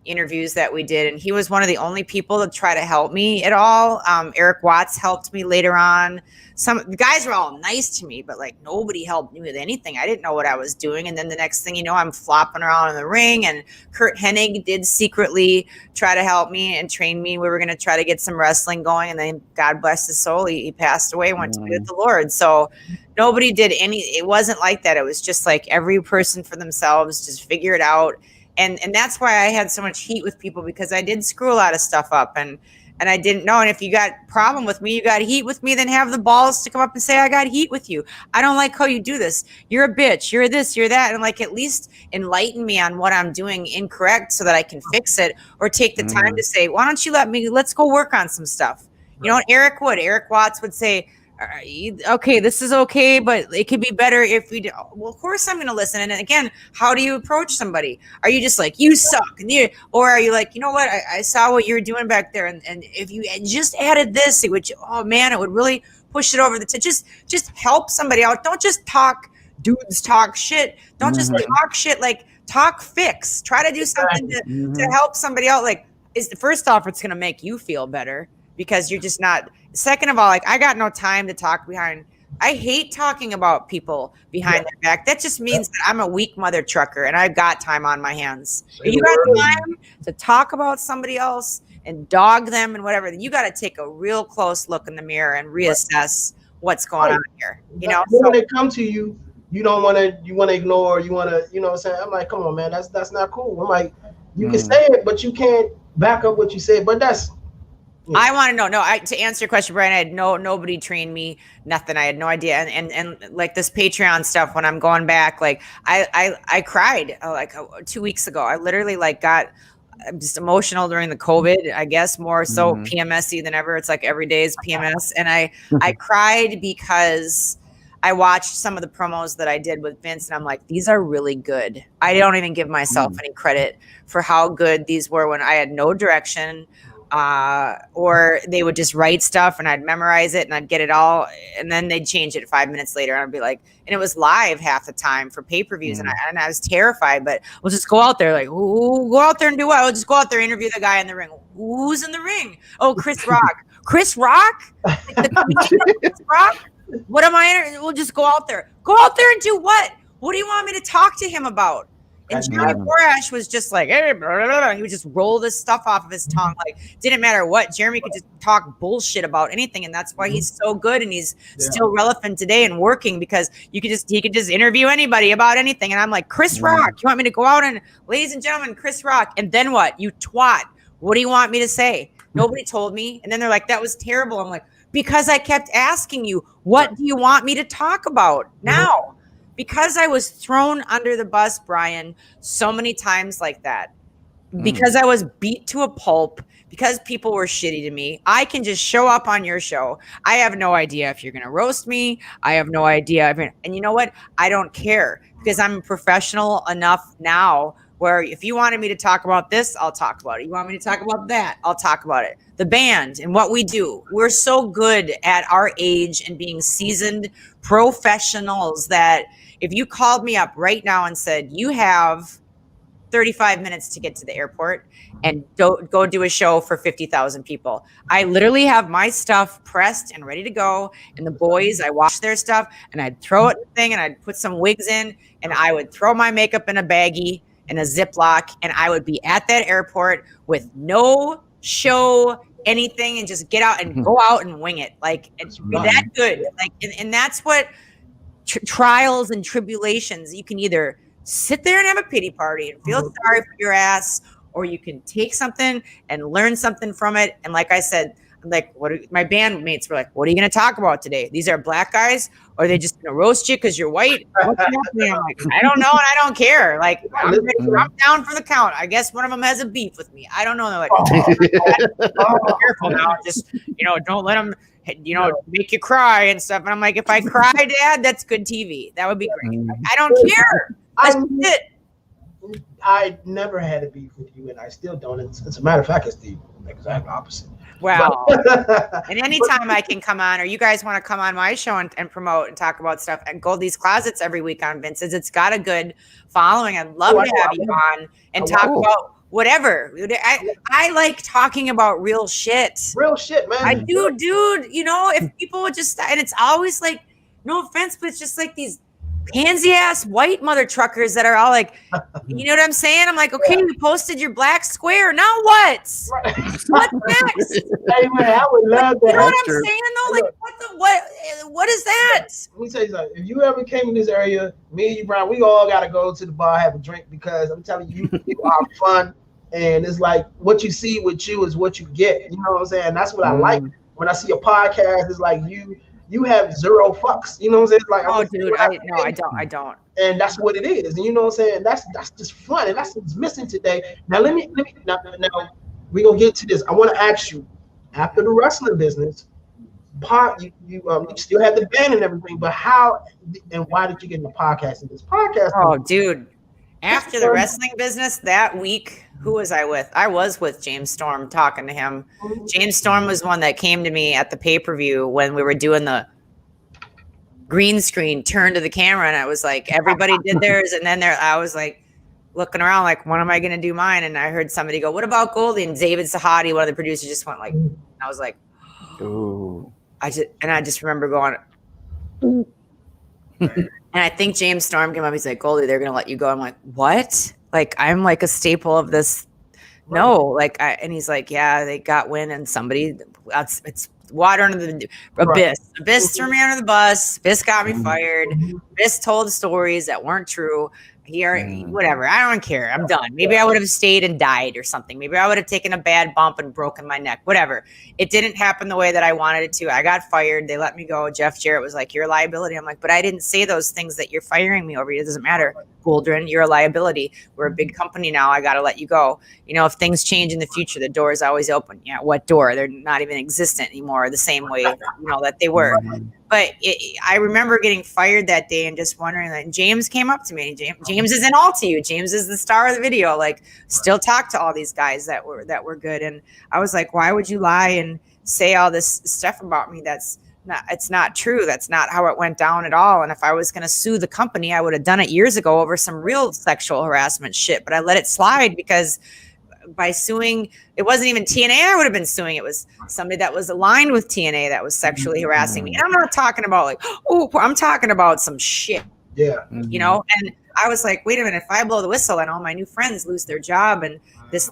interviews that we did, and he was one of the only people to try to help me at all. Eric Watts helped me later on. The guys were all nice to me, but like nobody helped me with anything. I didn't know what I was doing. And then the next thing you know, I'm flopping around in the ring, and Kurt Hennig did secretly try to help me and train me. We were going to try to get some wrestling going, and then God bless his soul, he passed away, went to be with the Lord. So nobody did it wasn't like that. It was just like every person for themselves, just figure it out. And that's why I had so much heat with people, because I did screw a lot of stuff up, and I didn't know. And if you got problem with me, you got heat with me, then have the balls to come up and say, I got heat with you. I don't like how you do this. You're a bitch. You're this, you're that. And like, at least enlighten me on what I'm doing incorrect so that I can fix it, or take the time to say, why don't you let's go work on some stuff. You know, Eric Watts would say, okay, this is okay, but it could be better if we do. Well, of course I'm going to listen. And again, how do you approach somebody? Are you just like, you suck? Or are you like, you know what? I saw what you were doing back there. And if you just added this, it would, oh man, it would really push it over the just help somebody out. Don't just talk shit. Don't just talk shit. Like, talk fix. Try to do something to help somebody out. Like, first off, it's going to make you feel better, because you're just not. Second of all, like, I got no time to talk behind. I hate talking about people behind their back. That just means that I'm a weak mother trucker, and I've got time on my hands. If you got time to talk about somebody else and dog them and whatever, then you got to take a real close look in the mirror and reassess what's going on here. You know, when they come to you, you don't want to. You want to ignore. You want to. You know what I'm saying? I'm like, come on, man. That's not cool. I'm like, you can say it, but you can't back up what you said. But that's. I want to know. No, to answer your question, Brian, I had nobody trained me, nothing. I had no idea. And like this Patreon stuff, when I'm going back, like I cried like 2 weeks ago. I literally I'm just emotional during the COVID, I guess, more so PMS-y than ever. It's like every day is PMS. And I cried because I watched some of the promos that I did with Vince, and I'm like, these are really good. I don't even give myself any credit for how good these were when I had no direction. Or they would just write stuff and I'd memorize it and I'd get it all, and then they'd change it 5 minutes later, and I'd be like, and it was live half the time for pay-per-views, and I was terrified. But we'll just go out there, like, go out there and do what? We'll just go out there, interview the guy in the ring. Who's in the ring? Oh, Chris Rock. Chris Rock? Chris Rock? What am I? We'll just go out there. Go out there and do what? What do you want me to talk to him about? And Jeremy Borash was just like, hey, blah, blah, blah. He would just roll this stuff off of his tongue. Like, didn't matter what. Jeremy could just talk bullshit about anything. And that's why he's so good. And he's still relevant today and working, because he could just interview anybody about anything. And I'm like, Chris Rock, you want me to go out and, ladies and gentlemen, Chris Rock. And then what? You twat. What do you want me to say? Nobody told me. And then they're like, that was terrible. I'm like, because I kept asking you, what do you want me to talk about now? because I was thrown under the bus, Brian, so many times like that, because I was beat to a pulp, because people were shitty to me, I can just show up on your show. I have no idea if you're going to roast me. I have no idea. And you know what? I don't care, because I'm professional enough now where if you wanted me to talk about this, I'll talk about it. You want me to talk about that? I'll talk about it. The band and what we do. We're so good at our age and being seasoned professionals that if you called me up right now and said, you have 35 minutes to get to the airport and go do a show for 50,000 people, I literally have my stuff pressed and ready to go. And the boys, I wash their stuff and I'd throw it in the thing and I'd put some wigs in and I would throw my makeup in a baggie in a Ziploc and I would be at that airport with no show, anything, and just get out and go out and wing it. Like, it's that good. Like, and that's what trials and tribulations. You can either sit there and have a pity party and feel sorry for your ass, or you can take something and learn something from it. And like I said, like, my bandmates were like, what are you going to talk about today? These are black guys, or are they just going to roast you because you're white? What's happening? I'm like, I don't know, and I don't care. Like, I'm down for the count. I guess one of them has a beef with me. I don't know. They're like, careful now. Just, don't let them, make you cry and stuff. And I'm like, if I cry, Dad, that's good TV. That would be great. I don't care. That's it. I never had a beef with you, and I still don't. As a matter of fact, it's the exact opposite. Wow. And anytime I can come on, or you guys want to come on my show and promote and talk about stuff at Goldie's Closets every week on Vince's, it's got a good following. I'd love to have you on and talk about whatever. I like talking about real shit. Real shit, man. I do, dude. If people would just, and it's always like, no offense, but it's just like these pansy ass white mother truckers that are all like, you know what I'm saying? I'm like, okay, you posted your black square. Now what? Right. What's next? Hey, man, I would love that. You know what I'm saying though? Like, what is that? Let me tell you something. If you ever came in this area, me and you, Brian, we all got to go to the bar, have a drink, because I'm telling you, you are fun. And it's like, what you see with you is what you get. You know what I'm saying? That's what I like. When I see a podcast, it's like you have zero fucks. You know what I'm saying? Like, oh, dude, I don't. And that's what it is. And you know what I'm saying? That's just fun. And that's what's missing today. Now let me now we're gonna get to this. I want to ask you, after the wrestling business, you still have the band and everything, but how and why did you get in the podcast? And this podcast? Oh, dude. After the wrestling business that week, who was I with? I was with James Storm, talking to him. James Storm was one that came to me at the pay-per-view when we were doing the green screen turn to the camera. And I was like, everybody did theirs. And then I was like looking around like, when am I going to do mine? And I heard somebody go, what about Goldie? And David Sahadi, one of the producers, just went like, I was like, ooh. I just remember going, and I think James Storm came up. He's like, Goldie, they're going to let you go. I'm like, what? Like, I'm like a staple of this. No, like, and he's like, yeah, they got wind and somebody, it's water under the abyss. Abyss threw me under the bus. Abyss got me fired. Abyss told stories that weren't true. Whatever. I don't care. I'm done. Maybe I would have stayed and died or something. Maybe I would have taken a bad bump and broken my neck. Whatever. It didn't happen the way that I wanted it to. I got fired. They let me go. Jeff Jarrett was like, you're a liability. I'm like, but I didn't say those things that you're firing me over. It doesn't matter. Goldrin, you're a liability. We're a big company now. I got to let you go. If things change in the future, the door is always open. Yeah. What door? They're not even existent anymore the same way, that they were. But I remember getting fired that day and just wondering, like, James came up to me. James is in all to you. James is the star of the video. Like, still talk to all these guys that were good. And I was like, why would you lie and say all this stuff about me? It's not true. That's not how it went down at all. And if I was going to sue the company, I would have done it years ago over some real sexual harassment shit. But I let it slide because by suing, it wasn't even TNA I would have been suing. It was somebody that was aligned with TNA that was sexually harassing me. And I'm not talking about like, I'm talking about some shit. Yeah. And I was like, wait a minute, if I blow the whistle and all my new friends lose their job and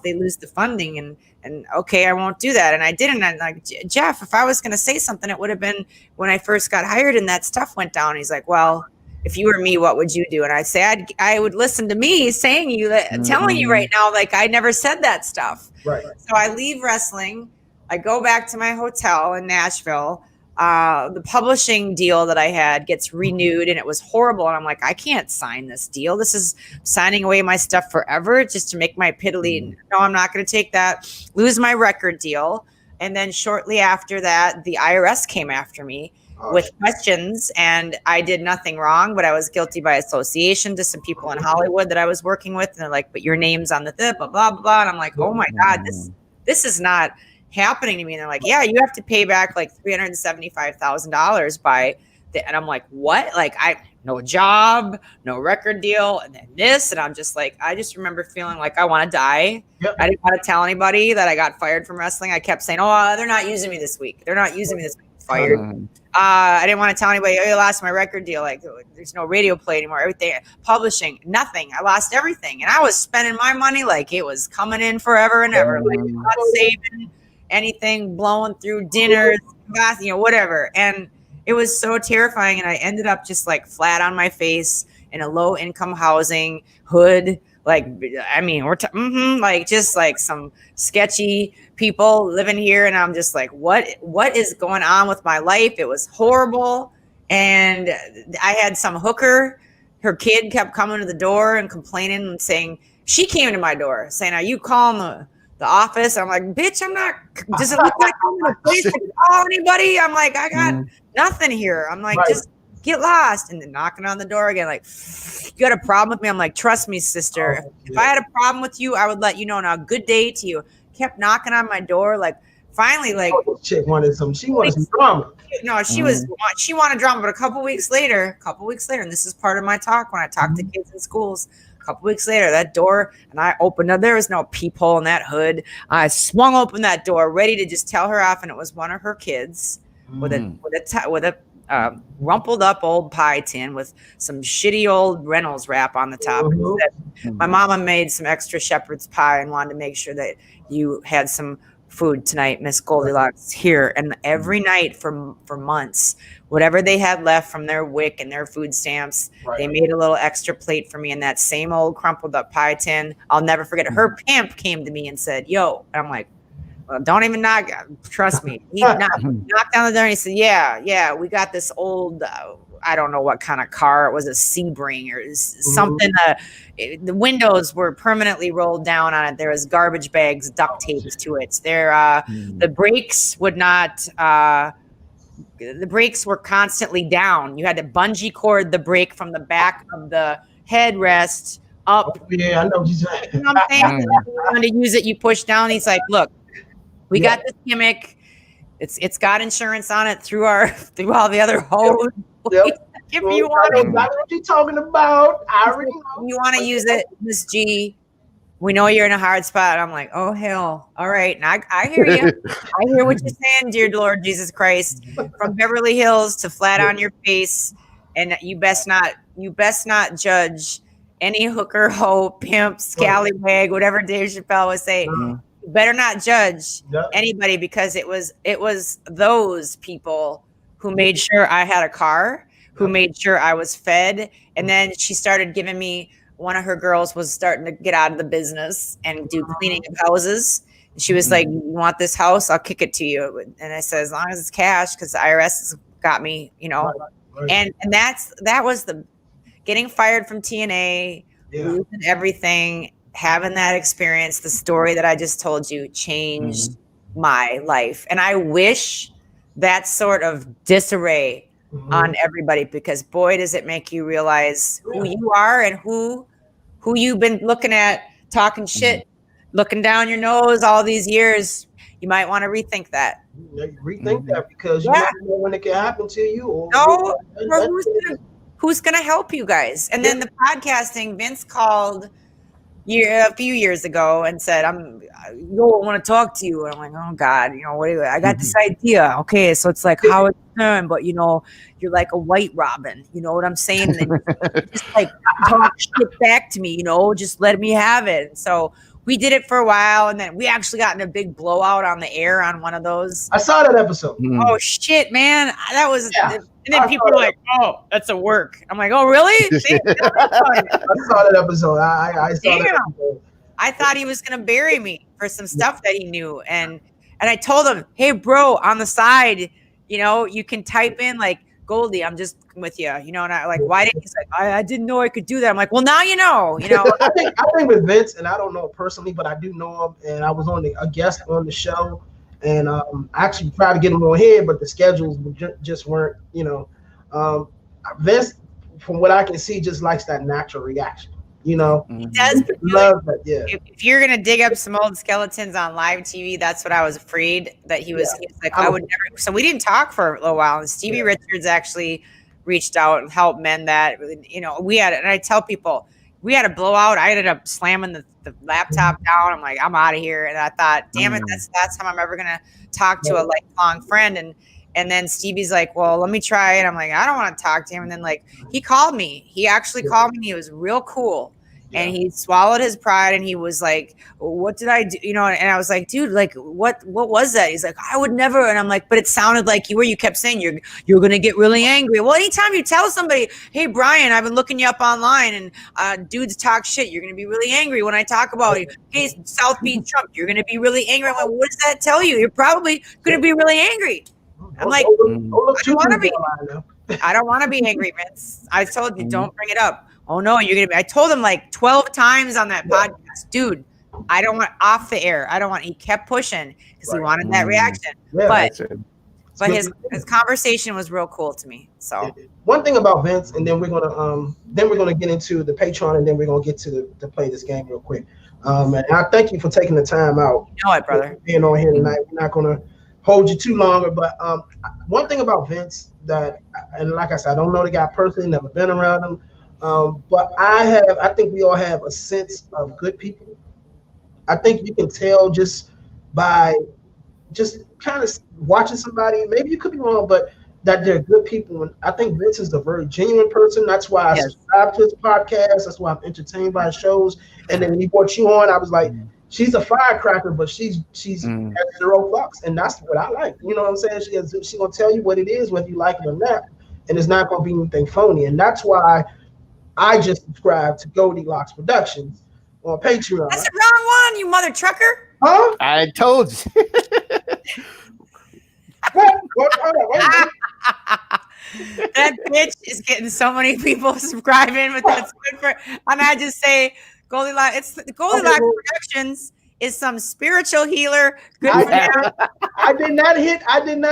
they lose the funding and okay, I won't do that. And I didn't. And like, Jeff, if I was going to say something, it would have been when I first got hired and that stuff went down. He's like, well, if you were me, what would you do? And I'd say I would listen to me saying telling you right now, like I never said that stuff. Right. So I leave wrestling. I go back to my hotel in Nashville. the publishing deal that I had gets renewed, and it was horrible. And I'm like, I can't sign this deal. This is signing away my stuff forever just to make my piddly. No, I'm not going to take that. Lose my record deal. And then shortly after that, the IRS came after me with questions, and I did nothing wrong, but I was guilty by association to some people in Hollywood that I was working with. And they're like, but your name's on the blah, blah, blah, blah. And I'm like, oh my God, this is not happening to me. And they're like, yeah, you have to pay back like $375,000 by the, and I'm like, what? Like, no job, no record deal, and then this. And I'm just like, I just remember feeling like I want to die. Yep. I didn't want to tell anybody that I got fired from wrestling. I kept saying, oh, they're not using me this week. They're not using me this week. Fired. I didn't want to tell anybody, oh, you lost my record deal. Like, there's no radio play anymore. Everything, publishing, nothing. I lost everything. And I was spending my money like it was coming in forever and ever. Like, not saving anything, blowing through dinners, whatever. And it was so terrifying. And I ended up just like flat on my face in a low income housing hood. Like, I mean, like just like some sketchy people living here. And I'm just like, what is going on with my life? It was horrible. And I had some hooker, her kid kept coming to the door and complaining and saying, she came to my door saying, are you calling the office? I'm like, bitch, I'm not, does it look like I'm in a place to call anybody? I'm like, I got nothing here. I'm like, just get lost. And then knocking on the door again, like, you got a problem with me? I'm like, trust me, sister. If I had a problem with you, I would let you know. Now, good day to you. Kept knocking on my door. Like, finally, like, chick wanted some drama. No, she wanted drama. But a couple weeks later, and this is part of my talk when I talk to kids in schools. A couple weeks later, that door, and I opened up. There was no peephole in that hood. I swung open that door, ready to just tell her off, and it was one of her kids with a rumpled up old pie tin with some shitty old Reynolds wrap on the top. My mama made some extra shepherd's pie and wanted to make sure that you had some food tonight, Miss Goldylocks, here. And every night for months, whatever they had left from their WIC and their food stamps, they made a little extra plate for me in that same old crumpled up pie tin. I'll never forget it. Her pimp came to me and said, yo, and I'm like, well, don't even knock. Trust me. He knocked on the door and he said, yeah, we got this old, I don't know what kind of car. It was a Sebring or something. The windows were permanently rolled down on it. There was garbage bags, duct tapes to it. The brakes would not, the brakes were constantly down. You had to bungee cord the brake from the back of the headrest up. Yeah, I know what you're saying. You know what I'm saying? If you wanted to use it, you push down. He's like, look, we got this gimmick. It's got insurance on it through all the other hoes. If you want, what you're talking about, I already know. You want to use it, Miss G. We know you're in a hard spot. I'm like, oh hell, all right. And I hear you. I hear what you're saying, dear Lord Jesus Christ. From Beverly Hills to flat on your face, and you best not judge any hooker, hoe, pimp, scallywag, whatever Dave Chappelle would say. You better not judge anybody, because it was those people who made sure I had a car, who made sure I was fed. And then she started giving me, one of her girls was starting to get out of the business and do cleaning of houses. And she was like, you want this house? I'll kick it to you. And I said, as long as it's cash, because the IRS has got me, And that was the getting fired from TNA, losing everything, having that experience. The story that I just told you changed my life. And I wish that sort of disarray on everybody, because boy, does it make you realize who you are and who you've been looking at, talking shit, looking down your nose all these years. You might want to rethink that. Rethink that, because you never know when it can happen to you. Who's gonna help you guys? And then the podcasting, Vince called a few years ago and said, I want to talk to you. And I'm like, oh God, I got this idea. Okay, so it's like how it's done, but you're like a white Robin. You know what I'm saying? And just like talk shit back to me, just let me have it. So we did it for a while, and then we actually got in a big blowout on the air on one of those. I saw that episode. Oh shit, man. That was and then people were like, oh, that's a work. I'm like, oh, really? I saw that episode. I saw that episode. I thought he was going to bury me for some stuff that he knew. And I told him, hey, bro, on the side, you can type in like, Goldie, I'm just with you, and I like, why didn't he's like, I didn't know I could do that. I'm like, well, now you know. I think with Vince, and I don't know personally, but I do know him, and I was a guest on the show, and I actually tried to get him on here, but the schedules just weren't, Vince, from what I can see, just likes that natural reaction. He does. Love that, yeah. If you're gonna dig up some old skeletons on live TV, that's what I was afraid that he was. He was like, I would never. So we didn't talk for a little while, and Stevie Richards actually reached out and helped mend that. We had, and I tell people, we had a blowout. I ended up slamming the laptop down. I'm like, I'm out of here, and I thought, damn it, that's the last time I'm ever gonna talk to a lifelong friend. And then Stevie's like, well, let me try it. I'm like, I don't want to talk to him. And then like, he called me. He actually called me. He was real cool. And he swallowed his pride and he was like, what did I do? And I was like, dude, like, what was that? He's like, I would never. And I'm like, but it sounded like you kept saying you're going to get really angry. Well, anytime you tell somebody, hey, Brian, I've been looking you up online and dudes talk shit, you're going to be really angry when I talk about you. Hey, South Beach Trump, you're going to be really angry. I'm like, what does that tell you? You're probably going to be really angry. I'm like, I don't want to be angry, Vince. I told you, don't bring it up. Oh no, you're gonna be. I told him like 12 times on that podcast, dude. I don't want off the air. I don't want. He kept pushing because he wanted that reaction. But his conversation was real cool to me. So one thing about Vince, and then we're gonna get into the Patreon, and then we're gonna get to play this game real quick. And I thank you for taking the time out. You know it, brother. Being on here tonight, we're not gonna hold you too longer. But one thing about Vince that, and like I said, I don't know the guy personally, never been around him. But I think we all have a sense of good people. I think you can tell just by just kind of watching somebody, maybe you could be wrong, but that they're good people. And I think Vince is a very genuine person. That's why I subscribe to his podcast. That's why I'm entertained by his shows. And then when he brought you on, I was like, she's a firecracker, but she's has zero fucks. And that's what I like. You know what I'm saying? She's going to tell you what it is, whether you like it or not. And it's not going to be anything phony. And that's why I just subscribed to Goldylocks Productions on Patreon. That's the wrong one, you mother trucker. Huh? I told you. That bitch is getting so many people subscribing, but that's good for. And I just say, Goldylocks. It's Goldylocks Productions is some spiritual healer. Good for you. I did not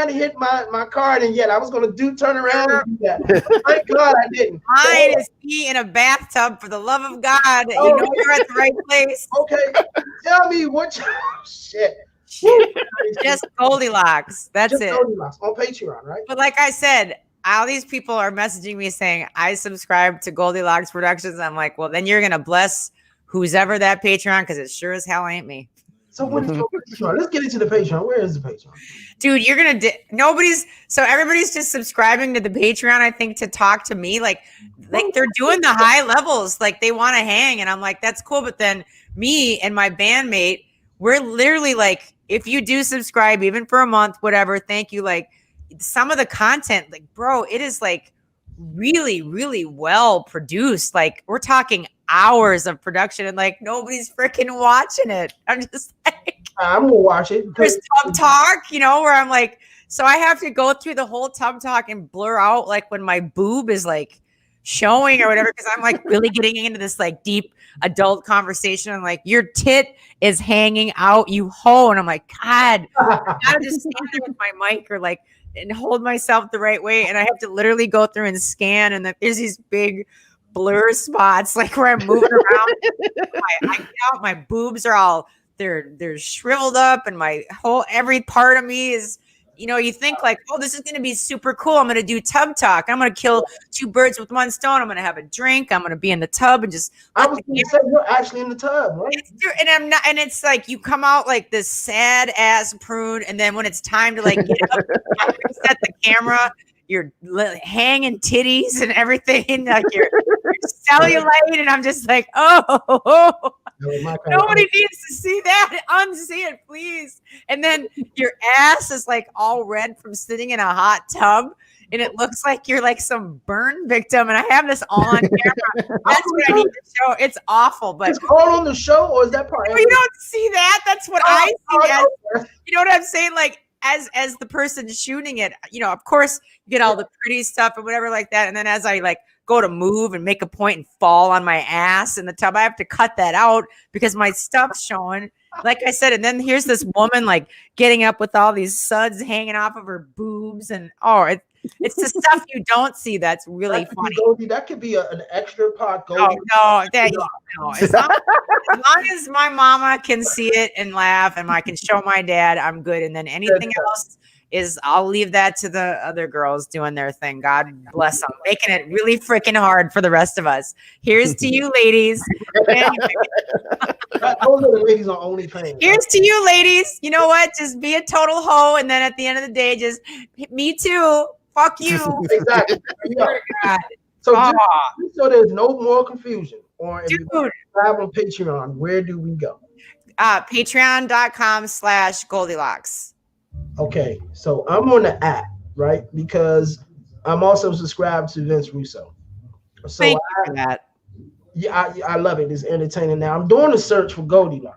hit my card in yet. I was gonna turn around and do that. Thank God I didn't. Mine is pee in a bathtub, for the love of God. You know you're at the right place. Okay. Tell me what shit. Just Goldylocks. That's it. Goldylocks on Patreon, right? But like I said, all these people are messaging me saying I subscribe to Goldylocks Productions. I'm like, well, then you're gonna bless who's ever that Patreon, because it sure as hell ain't me. So what is your Patreon? Let's get into the Patreon. Where is the Patreon? Dude, you're gonna so everybody's just subscribing to the Patreon, I think, to talk to me. Like they're doing the high levels, like they want to hang, and I'm like, that's cool. But then me and my bandmate, we're literally like, if you do subscribe, even for a month, whatever, thank you. Like some of the content, like, bro, it is like really, really well produced. Like we're talking hours of production, and like nobody's freaking watching it. I'm just like, I'm gonna watch it. There's Tub Talk, where I'm like, so I have to go through the whole Tub Talk and blur out like when my boob is like showing or whatever, because I'm like really getting into this like deep adult conversation. I'm like, your tit is hanging out, you hoe. And I'm like, God, I gotta just stand there with my mic or like and hold myself the right way. And I have to literally go through and scan, and there's these big blur spots like where I'm moving around. I get out, my boobs are all they're shriveled up, and my whole every part of me is, you think like, oh, this is gonna be super cool. I'm gonna do Tub Talk. I'm gonna kill two birds with one stone. I'm gonna have a drink. I'm gonna be in the tub and just. I was gonna say you're actually in the tub, right? And I'm not. And it's like you come out like this sad ass prune, and then when it's time to like get up, set the camera. You're hanging titties and everything, like you're cellulite, and I'm just like, oh, nobody needs to see that. Unsee it, please. And then your ass is like all red from sitting in a hot tub, and it looks like you're like some burn victim. And I have this all on camera. That's what I need to show. It's awful, but it's all on the show, or is that part? You don't see that. That's what I see. You know what I'm saying? Like, as the person shooting it, of course you get all the pretty stuff or whatever like that. And then as I like go to move and make a point and fall on my ass in the tub, I have to cut that out because my stuff's showing. Like I said, and then here's this woman like getting up with all these suds hanging off of her boobs, and it's the stuff you don't see that's really funny. That could be an extra part. No. As long as my mama can see it and laugh, and I can show my dad, I'm good. And then anything else I'll leave that to the other girls doing their thing. God bless them, making it really freaking hard for the rest of us. Here's to you, ladies. Anyway. Those are the ladies on OnlyFans. Here's to you, ladies. You know what? Just be a total hoe, and then at the end of the day, just me too. Fuck you. Exactly. So there's no more confusion. Or if you subscribe on Patreon, where do we go? Patreon.com/Goldylocks. Okay, so I'm on the app, right? Because I'm also subscribed to Vince Russo. So Thank you for that. Yeah, I love it. It's entertaining. Now I'm doing a search for Goldylocks.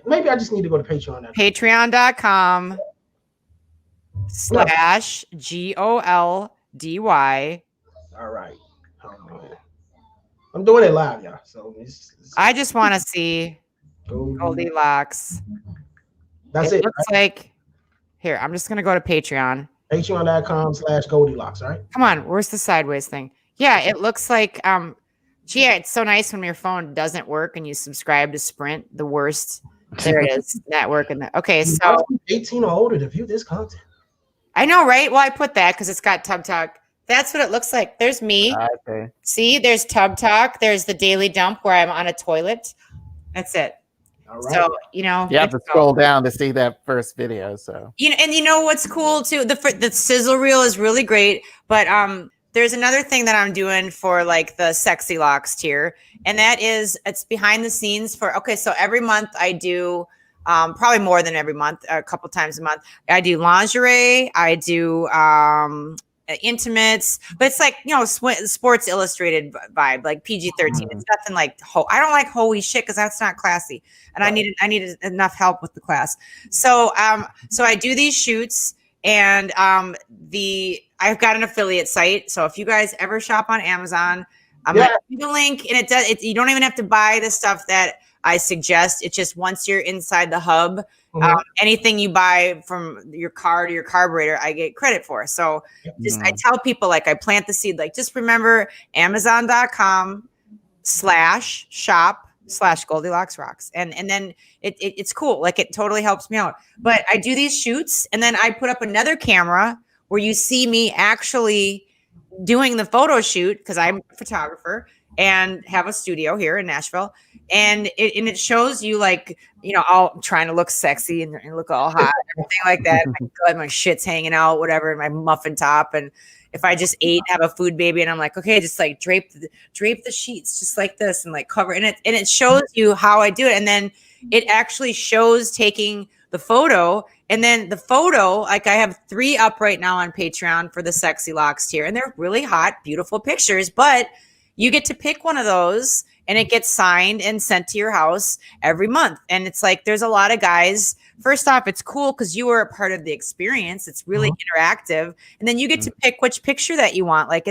Maybe I just need to go to Patreon. Patreon.com/GOLDY. All right. I'm doing it live, y'all. So I just want to see Goldylocks. That's it. Looks like here. I'm just gonna go to Patreon. Patreon.com/Goldylocks. All right. Come on. Where's the sideways thing? Yeah, it looks like it's so nice when your phone doesn't work and you subscribe to Sprint. The worst. There it is. Network and okay. So 18 or older to view this content. I know, right? Well, I put that because it's got Tub Talk. That's what it looks like. There's me. Okay. See, there's Tub Talk. There's the Daily Dump where I'm on a toilet. That's it. All right. So, you have to scroll down to see that first video. So, and you know what's cool too? The sizzle reel is really great. But there's another thing that I'm doing for like the Sexy Locks tier. And that is it's behind the scenes for, so every month I do probably more than every month, a couple times a month. I do lingerie. I do intimates, but it's like, Sports Illustrated vibe, like PG-13. It's nothing like, I don't like holy shit because that's not classy. And I needed enough help with the class. So, so I do these shoots and I've got an affiliate site. So if you guys ever shop on Amazon, I'm going to give you the link, and you don't even have to buy the stuff that I suggest. It's just once you're inside the hub, anything you buy from your car to your carburetor, I get credit for. So I tell people, like, I plant the seed, like, just remember Amazon.com/shop/Goldylocks Rocks. And then it's cool. Like, it totally helps me out. But I do these shoots, and then I put up another camera where you see me actually doing the photo shoot because I'm a photographer and have a studio here in Nashville. And it shows you, like, all trying to look sexy and look all hot, everything like that. My shit's hanging out, whatever, my muffin top. And if I just ate, have a food baby, and I'm like, okay, just like drape the sheets just like this and like cover. And it shows you how I do it. And then it actually shows taking the photo. And then the photo, like, I have 3 up right now on Patreon for the Sexy Locks tier. And they're really hot, beautiful pictures, but you get to pick one of those and it gets signed and sent to your house every month. And it's like, there's a lot of guys. First off, it's cool because you were a part of the experience. It's really interactive. And then you get to pick which picture that you want. Like,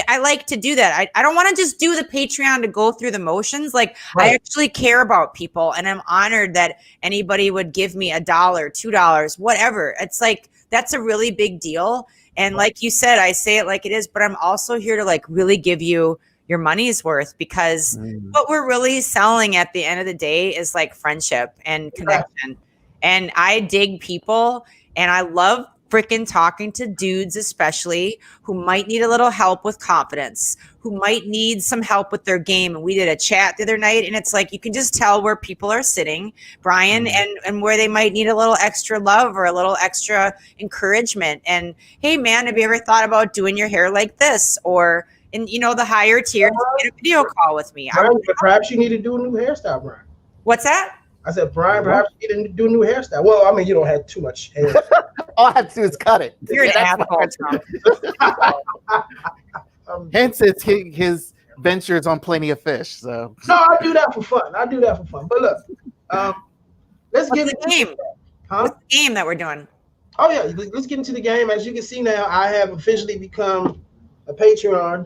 I like to do that. I don't want to just do the Patreon to go through the motions. Like, I actually care about people, and I'm honored that anybody would give me $1, $2, whatever. It's like, that's a really big deal. And like you said, I say it like it is, but I'm also here to, like, really give you your money's worth, because what we're really selling at the end of the day is, like, friendship and connection. And I dig people, and I love freaking talking to dudes, especially who might need a little help with confidence, who might need some help with their game. And we did a chat the other night, and it's like, you can just tell where people are sitting, Brian, and where they might need a little extra love or a little extra encouragement. And hey, man, have you ever thought about doing your hair like this? Or in, the higher tiers, get a video call with me. Brian, perhaps you need to do a new hairstyle, Brian. What's that? I said, Brian, perhaps you need to do a new hairstyle. Well, I mean, you don't have too much hair. All I have to do is cut it. You're an asshole. Hence, it's his ventures on Plenty of Fish. So no, I do that for fun. But look, let's get the game. What's the game that we're doing? Oh yeah, let's get into the game. As you can see now, I have officially become a Patreon.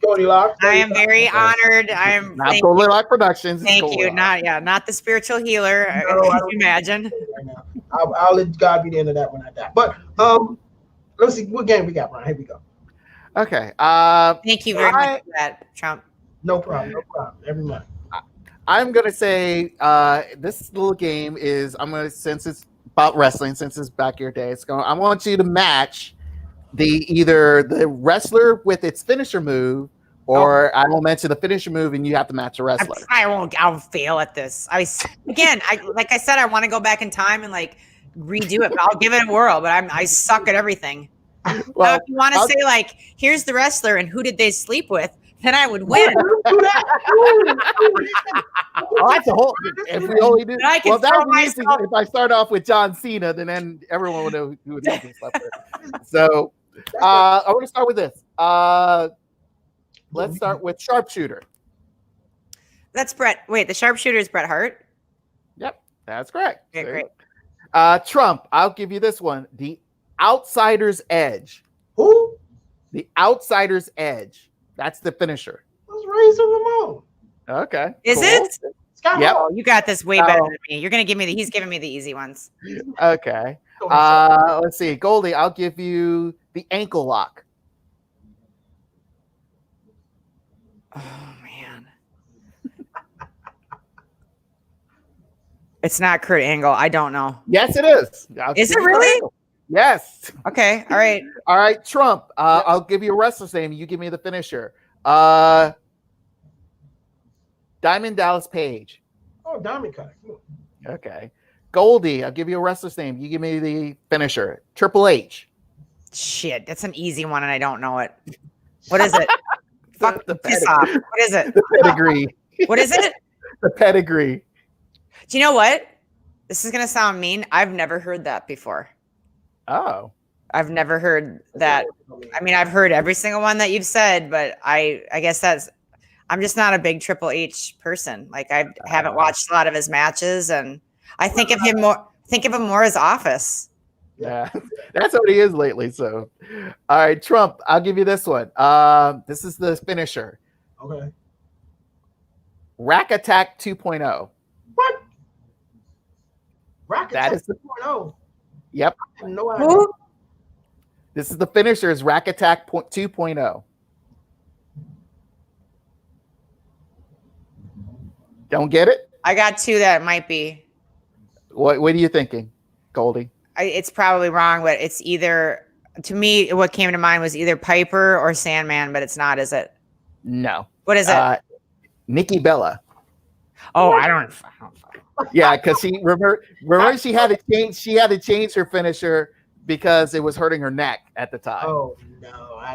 Goldylocks. I am very honored. I am not Goldylocks Productions. Thank you. Not the spiritual healer. No, Could you imagine? Right now. I'll let God be the end of that when I die. But let's see what game we got, Brian. Here we go. Okay. Thank you very much for that, Trump. No problem. Every month. I'm gonna say this little game is since it's about wrestling, since it's back your day, I want you to match either the wrestler with its finisher move, or I will mention the finisher move and you have to match a wrestler. I'll fail at this. Like I said, I want to go back in time and like redo it, but I'll give it a whirl. But I suck at everything. Well, now, if you want to say like, here's the wrestler and who did they sleep with, then I would win. That's a whole. If we only do, that would be easy. If I start off with John Cena, then everyone would know who it is. So I want to start with this. Let's start with sharpshooter. That's Bret. Wait, the sharpshooter is Bret Hart? Yep, that's correct. Okay, great. Trump, I'll give you this one. The outsider's edge. Who? The outsider's edge. That's the finisher. That's Razor Ramon. Okay. Is it? Yep. Oh, you got this way better than me. You're gonna give me he's giving me the easy ones. Okay. Let's see. Goldie, I'll give you the ankle lock. Oh man. It's not Kurt Angle. I don't know. Yes, it is. Is it really? Yes. Okay. All right. All right, Trump. I'll give you a wrestler's name. You give me the finisher. Diamond Dallas Page. Oh, Diamond Cutter. Okay. Goldie, I'll give you a wrestler's name. You give me the finisher. Triple H. Shit, that's an easy one, and I don't know it. What is it? Fuck the piss off. What is it? The pedigree. What is it? The pedigree. Do you know what? This is gonna sound mean. I've never heard that before. Oh. I've never heard that. I mean, I've heard every single one that you've said, but I guess I'm just not a big Triple H person. Like I haven't watched a lot of his matches, and I think of him more as Office. Yeah, that's what he is lately. So, all right, Trump, I'll give you this one. This is the finisher. Okay. Rack Attack 2.0. What? Rack Attack That is 2.0. Yep. I have no idea. Who? This is the finisher. Is Rack Attack 2.0. Don't get it? I got two that might be. What are you thinking, Goldie? It's probably wrong, but it's either, to me, what came to mind was either Piper or Sandman, but it's not, is it? No. What is it? Nikki Bella. Oh, I don't. Yeah, because remember she had to change her finisher because it was hurting her neck at the time. Oh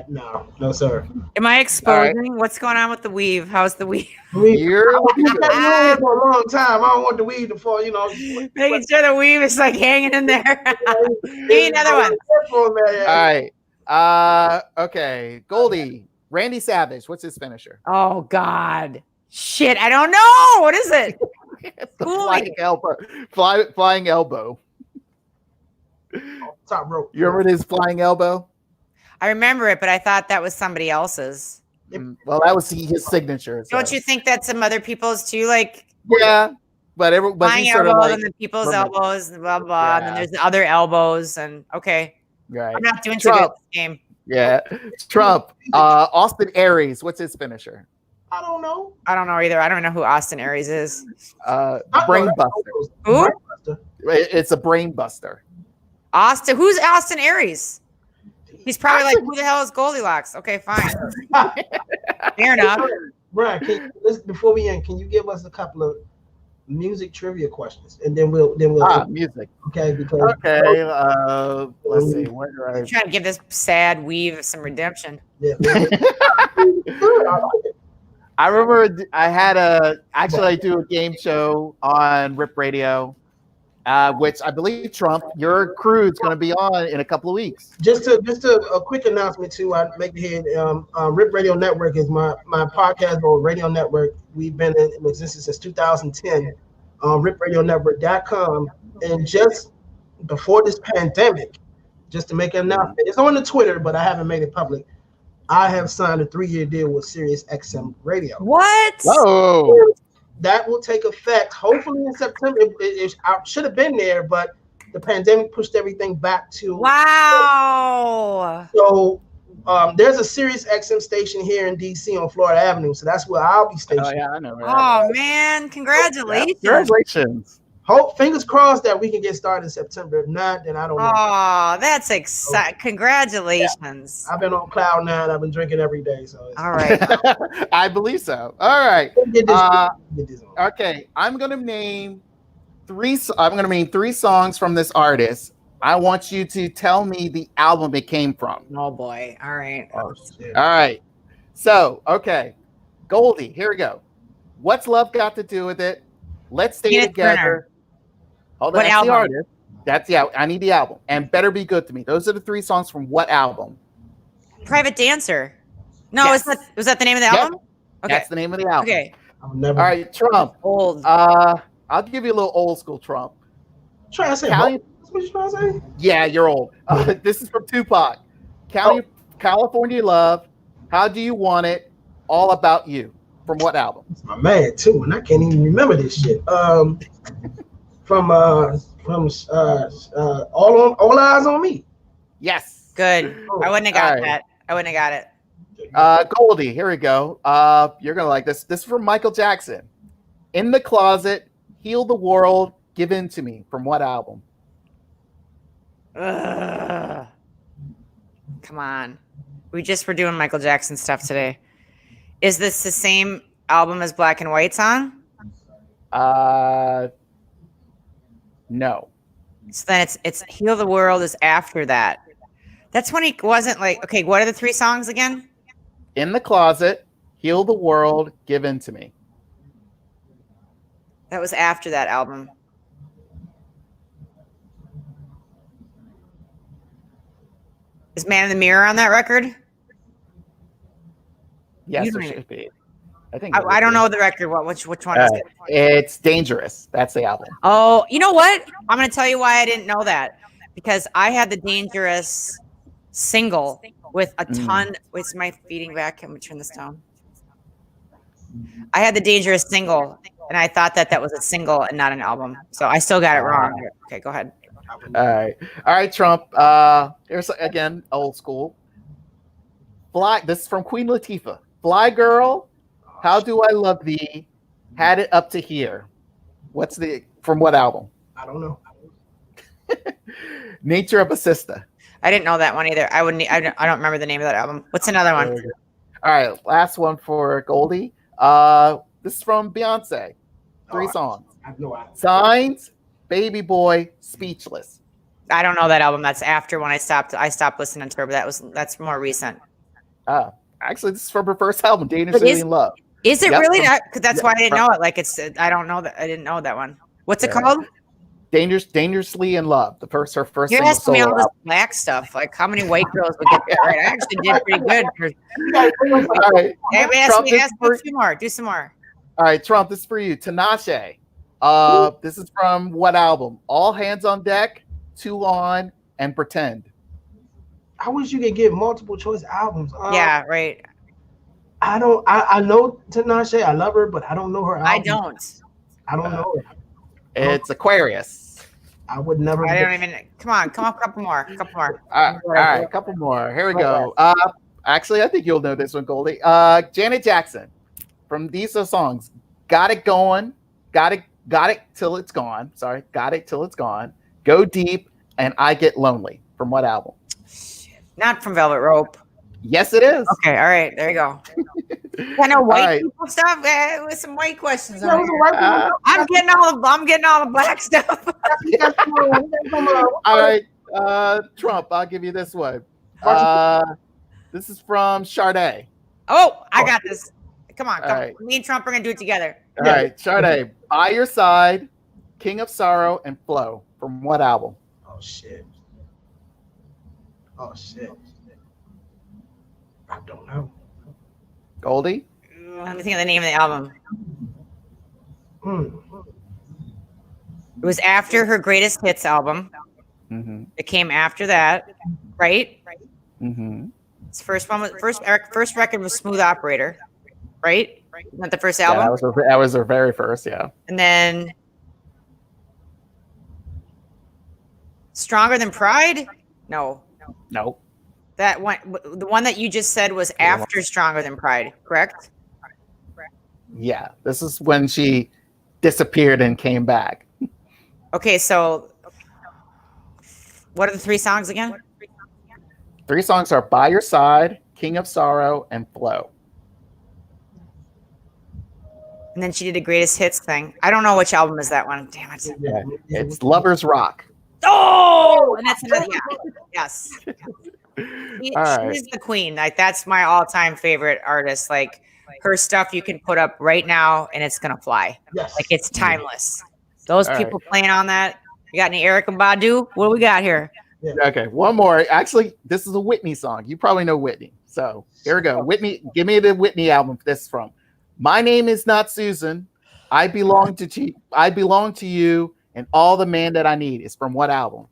no, sir. Am I exposing? Right. What's going on with the weave? How's the weave? You're for a long time. I don't want the weave to fall. Making sure the weave is like hanging in there. Give me another one. All right. Okay. Goldie. Randy Savage. What's his finisher? Oh God. Shit. I don't know. What is it? It's the flying elbow. Flying elbow. Top rope. You remember his flying elbow? I remember it, but I thought that was somebody else's. Well, that was his signature. So. Don't you think that's some other people's too? Like, yeah, but flying sort elbows of like, and the people's elbows, and blah blah. Yeah. And then there's the other elbows, and okay, right. I'm not doing too good at this game. Yeah, Trump. Austin Aries. What's his finisher? I don't know. I don't know either. I don't know who Austin Aries is. Brain Buster. Who? It's a brain buster. Austin. Who's Austin Aries? He's probably like, who the hell is Goldylocks? Okay, fine. Fair enough. Brian, before we end, can you give us a couple of music trivia questions, and then we'll music. Okay. Because let's see. Where do I'm trying to give this sad weave some redemption. Yeah. I remember I do a game show on Rip Radio, which I believe, Trump, your crew is going to be on in a couple of weeks. Just a quick announcement too. I make here. Rip Radio Network is my podcast on Radio Network. We've been in existence since 2010. RipRadioNetwork.com, and just before this pandemic, just to make an announcement. It's on the Twitter, but I haven't made it public. I have signed a 3-year deal with Sirius XM Radio. What? Whoa. That will take effect hopefully in September. I should have been there, but the pandemic pushed everything back to. Wow. So there's a Sirius XM station here in DC on Florida Avenue. So that's where I'll be stationed. Oh, yeah, I know. Oh, man. Congratulations. Congratulations. Hope, fingers crossed that we can get started in September. If not, then I don't know. Oh, that's exciting. Congratulations. Yeah. I've been on cloud nine. I've been drinking every day. So all right. I believe so. All right. Okay. I'm going to name three songs from this artist. I want you to tell me the album it came from. Oh, boy. All right. Oh, all right. So, okay. Goldie, here we go. What's Love Got to Do with It? Let's Stay Together. Oh, that's the artist. I need the album. And Better Be Good to Me. Those are the three songs from what album? Private Dancer. No, yes. Was that the name of the album? Okay. That's the name of the album. Okay. All right, Trump. Old. I'll give you a little old school Trump. Try to say what you trying to say? Yeah, you're old. This is from Tupac. California Love. How Do You Want It? All About You. From what album? It's my man too, and I can't even remember this shit. From All Eyes on Me. Yes. Good. I wouldn't have got that. I wouldn't have got it. Goldie, here we go. You're gonna like this. This is from Michael Jackson. In the Closet, Heal the World, Give In to Me. From what album? Come on. We just were doing Michael Jackson stuff today. Is this the same album as Black and White song? No. So then it's Heal the World is after that. That's when he wasn't like, okay, what are the three songs again? In the Closet, Heal the World, Give In to Me. That was after that album. Is Man in the Mirror on that record? Yes, it should be. I think I don't know the record. Which one is it? It's Dangerous. That's the album. Oh, you know what? I'm going to tell you why I didn't know that. Because I had the Dangerous single with a ton. Wait, is my feeding back? Can we turn this down? I had the Dangerous single, and I thought that was a single and not an album. So I still got it wrong. Okay, go ahead. All right, Trump. Here's again old school. This is from Queen Latifah. Fly Girl, How Do I Love Thee? Had It Up to Here. From what album? I don't know. Nature of a Sister. I didn't know that one either. I don't remember the name of that album. What's another one? All right, last one for Goldie. This is from Beyonce. Three songs. I have no idea. Signs, Baby Boy, Speechless. I don't know that album. That's after when I stopped listening to her, but that's more recent. Actually, this is from her first album, Dangerously in Love. Is it really? That's why I didn't know it. Like I don't know that. I didn't know that one. What's it called? Dangerously in Love. Her first. You're asking me all this black stuff. Like how many white girls would get that right? I actually did pretty good. All right. Ask me a few more. Do some more. All right, Trump. This is for you, Tinashe. This is from what album? All Hands on Deck, Too On, and Pretend. I wish you could get multiple choice albums. Yeah, right. I don't. I know Tinashe. I love her, but I don't know her album. I don't know her. It's Aquarius. I would never. I don't even. Come on, a couple more. All right, a couple more. Here we go. Actually, I think you'll know this one, Goldie. Janet Jackson. From these songs, Got It Going, Got It Till It's Gone. Sorry, Got It Till It's Gone. Go Deep, and I Get Lonely. From what album? Not from Velvet Rope. Yes, it is. Okay, all right, there you go. I know white people stuff with some white questions. I'm getting all the black stuff. All right, Trump. I'll give you this one. This is from Sade. Oh, I got this. Come on. Right. Me and Trump are gonna do it together. All right, Sade. By Your Side, King of Sorrow, and Flow. From what album? Oh shit. I don't know. Goldie? Let me think of the name of the album. It was after her greatest hits album. Mm-hmm. It came after that, right? Mm-hmm. Its first record was Smooth Operator, right? Not the first Yeah, album. that was her very first. Yeah. And then Stronger Than Pride? No. Nope. That one, the one that you just said was after Stronger Than Pride, correct? Yeah. This is when she disappeared and came back. Okay, so what are the 3 songs again? 3 songs are By Your Side, King of Sorrow, and Flow. And then she did a greatest hits thing. I don't know which album is that one. Damn it. Yeah. It's Lovers Rock. Oh, and that's another. Yeah. Yes. Right. She's the queen. Like, that's my all-time favorite artist. Like, her stuff you can put up right now and it's gonna fly. Yes. Like, it's timeless. Those All people playing on that. You got any Erykah Badu? What do we got here? Yeah. Okay, one more. Actually, this is a Whitney song. You probably know Whitney. So here we go. Whitney, give me the Whitney album this is from. My Name Is Not Susan. I belong to you, and All the Man That I Need is from what album?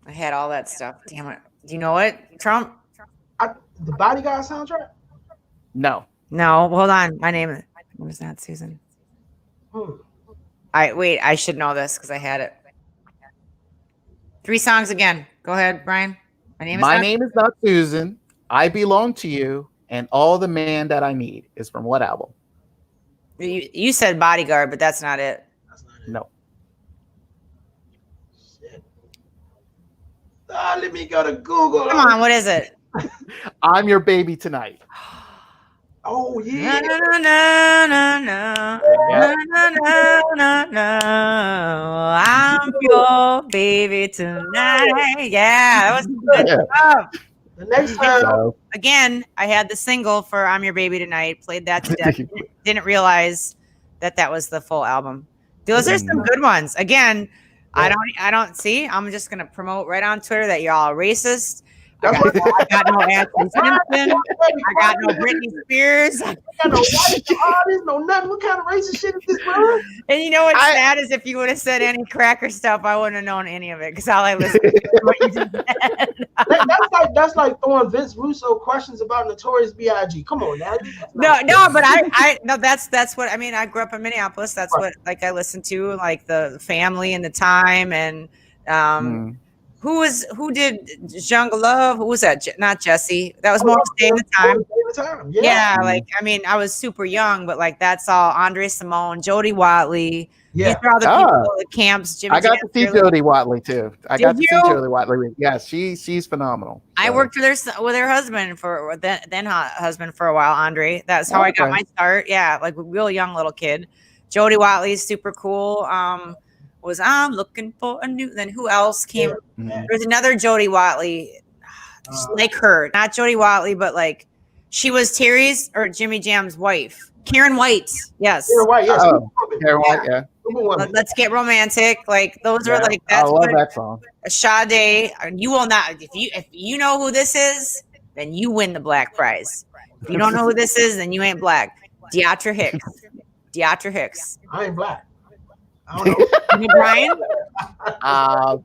I had all that stuff. Damn it. Do you know it? Trump? The Bodyguard soundtrack? No. No, hold on. My name is not Susan. I should know this because I had it. 3 songs again. Go ahead, Brian. My name is not Susan. I belong to you, and All the Man That I Need is from what album? You said Bodyguard, but that's not it. No. Shit. Let me go to Google. Come on, what is it? I'm Your Baby Tonight. Oh yeah. No, no, no, no, no. Yep. No, no, no, no. I'm your baby tonight. Yeah, that was good stuff. The next time. So, Again, I had the single for I'm Your Baby Tonight, played that to death. Didn't realize that was the full album. Those are some good ones. Again, I don't see. I'm just gonna promote right on Twitter that y'all are racist. I got no Ashley Simpson. I got no Britney Spears. I got no white artists, no nothing. What kind of racist shit is this, bro? And you know what's sad is if you would have said any cracker stuff, I wouldn't have known any of it because all I listened to was what you just said. That's like throwing Vince Russo questions about Notorious B.I.G. Come on, now. No, but I that's what I mean. I grew up in Minneapolis. That's what I listened to, like the Family and the Time and who did Jungle Love? Who was that? Not Jesse. That was more Stay in the Time. Yeah, like I mean, I was super young, but like that's all. Andre Simone, Jody Watley. Yeah. These are all the people at camps. Jimmy I got to see Jody Watley too. Did you? Jody Watley. Yeah, she's phenomenal. I worked with her husband for then husband for a while, Andre. That's how I got my start. Yeah, like a real young little kid. Jody Watley's super cool. I'm looking for a new. Then who else came? Yeah. There's another Jody Watley, like her, not Jody Watley, but like she was Terry's or Jimmy Jam's wife, Karen White. Yes, Karen White. Yes, Karen White. Yeah. Let's Get Romantic. Like those are like that's I love that song. Sade. You will not if you know who this is, then you win the black prize. If you don't know who this is, then you ain't black. Deatra Hicks. I ain't black. I don't know. Brian? Because I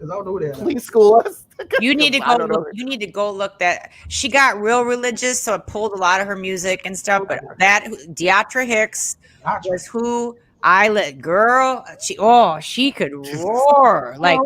don't know who that is. Please school us. You need to go look. You need to go look that. She got real religious, so it pulled a lot of her music and stuff. But that Deatra Hicks was who I let girl. She could roar like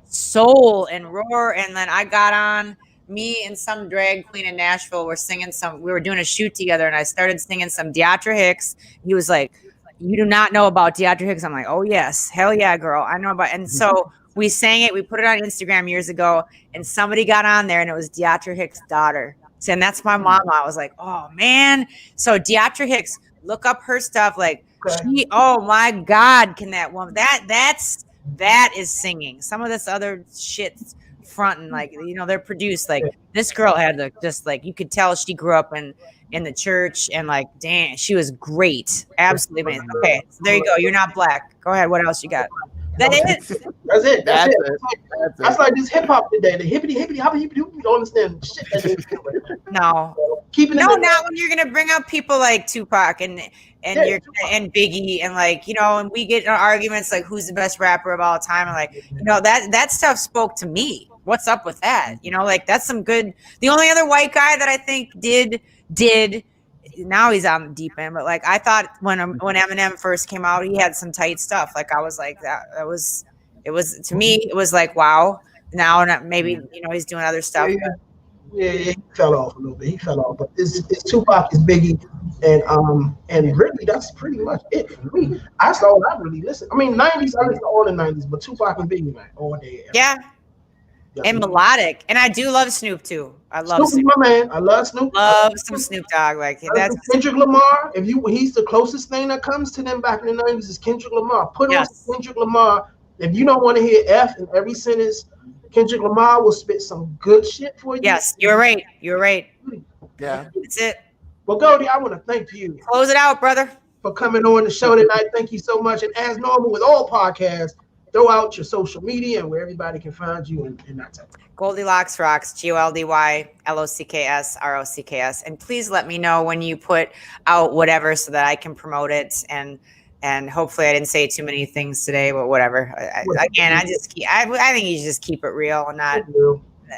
soul and roar. And then I got on. Me and some drag queen in Nashville were singing we were doing a shoot together, and I started singing some Deatra Hicks. He was like, "You do not know about Deatra Hicks?" I'm like, "Oh yes, hell yeah, girl, I know about." And so we sang it. We put it on Instagram years ago, and somebody got on there, and it was Deatra Hicks' daughter. And that's my mama. I was like, "Oh man!" So Deatra Hicks, look up her stuff. Like oh my God, can that woman? That is singing. Some of this other shit's fronting, like they're produced. Like this girl had just like you could tell she grew up in the church, and like damn, she was great, absolutely amazing. Okay, so there you go. You're not black. Go ahead. What else you got? That's it. That's like this hip hop today. The hippity hoppity hippity. You don't understand shit. No, Keeping No, not when you're gonna bring up people like Tupac and you're and Biggie and like, you know, and we get in arguments like who's the best rapper of all time, and like, you know, that stuff spoke to me. What's up with that? You know, like that's some good. The only other white guy that I think did now he's on the deep end, but like I thought when Eminem first came out, he had some tight stuff. Like I was like that was it was to me it was like wow. Now maybe you know he's doing other stuff. Yeah, he fell off a little bit. He fell off, but it's Tupac, is Biggie, and really that's pretty much it for me. That's all I really listen. I mean, 90s, I listen to all the 90s, but Tupac and Biggie, man, all day. Yeah. And melodic, and I do love Snoop too. I love Snoop, my man. I love Snoop. Love some Snoop Dogg. Like that's Kendrick Lamar. He's the closest thing that comes to them back in the 90s is Kendrick Lamar. Put on Kendrick Lamar. If you don't want to hear F in every sentence, Kendrick Lamar will spit some good shit for you. Yes, you're right. You're right. Yeah, that's it. Well, Goldie, I want to thank you. Close it out, brother. For coming on the show tonight. Thank you so much. And as normal with all podcasts, throw out your social media and where everybody can find you and that type of thing. Goldylocks Rocks, GOLDYLOCKS, and please let me know when you put out whatever so that I can promote it. And hopefully I didn't say too many things today, but whatever. I think you just keep it real and not,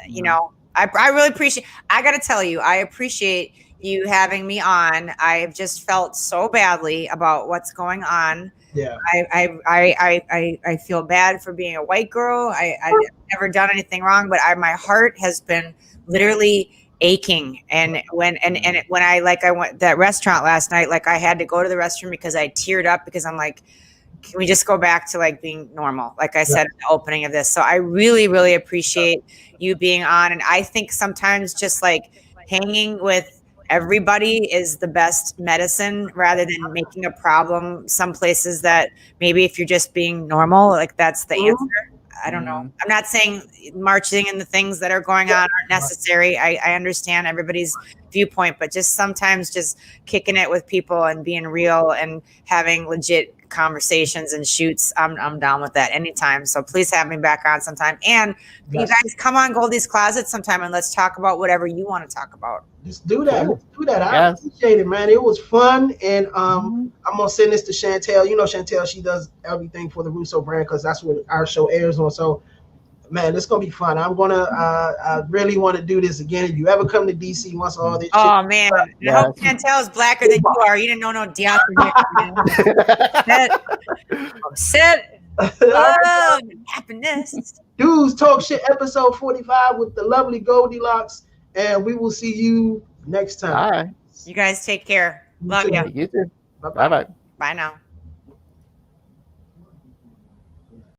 you know, I really appreciate, I got to tell you, I appreciate you having me on. I've just felt so badly about what's going on. Yeah. I feel bad for being a white girl. I've never done anything wrong, but my heart has been literally aching. And when I went that restaurant last night, like I had to go to the restroom because I teared up because I'm like, can we just go back to like being normal? Like I said in the opening of this. So I really, really appreciate you being on. And I think sometimes just like hanging with everybody is the best medicine rather than making a problem some places that maybe if you're just being normal, like that's the answer. I don't know. I'm not saying marching and the things that are going on aren't necessary. I understand everybody's viewpoint, but just sometimes just kicking it with people and being real and having legit conversations and shoots. I'm down with that anytime. So please have me back on sometime. And you guys come on Goldie's Closet sometime and let's talk about whatever you want to talk about. Just do that. Cool. Let's do that. I appreciate it, man. It was fun. And I'm going to send this to Chantel. You know, Chantel, she does everything for the Russo brand because that's what our show airs on. So, man, it's going to be fun. I'm going to, I really want to do this again. If you ever come to DC once all this shit. Man. I hope Chantel is blacker than you are. You didn't know no DeAndre. Upset. Love and happiness. Dudes Talk Shit, episode 45 with the lovely Goldylocks. And we will see you next time. All right. You guys take care. Love you. You too. Bye-bye. Bye now.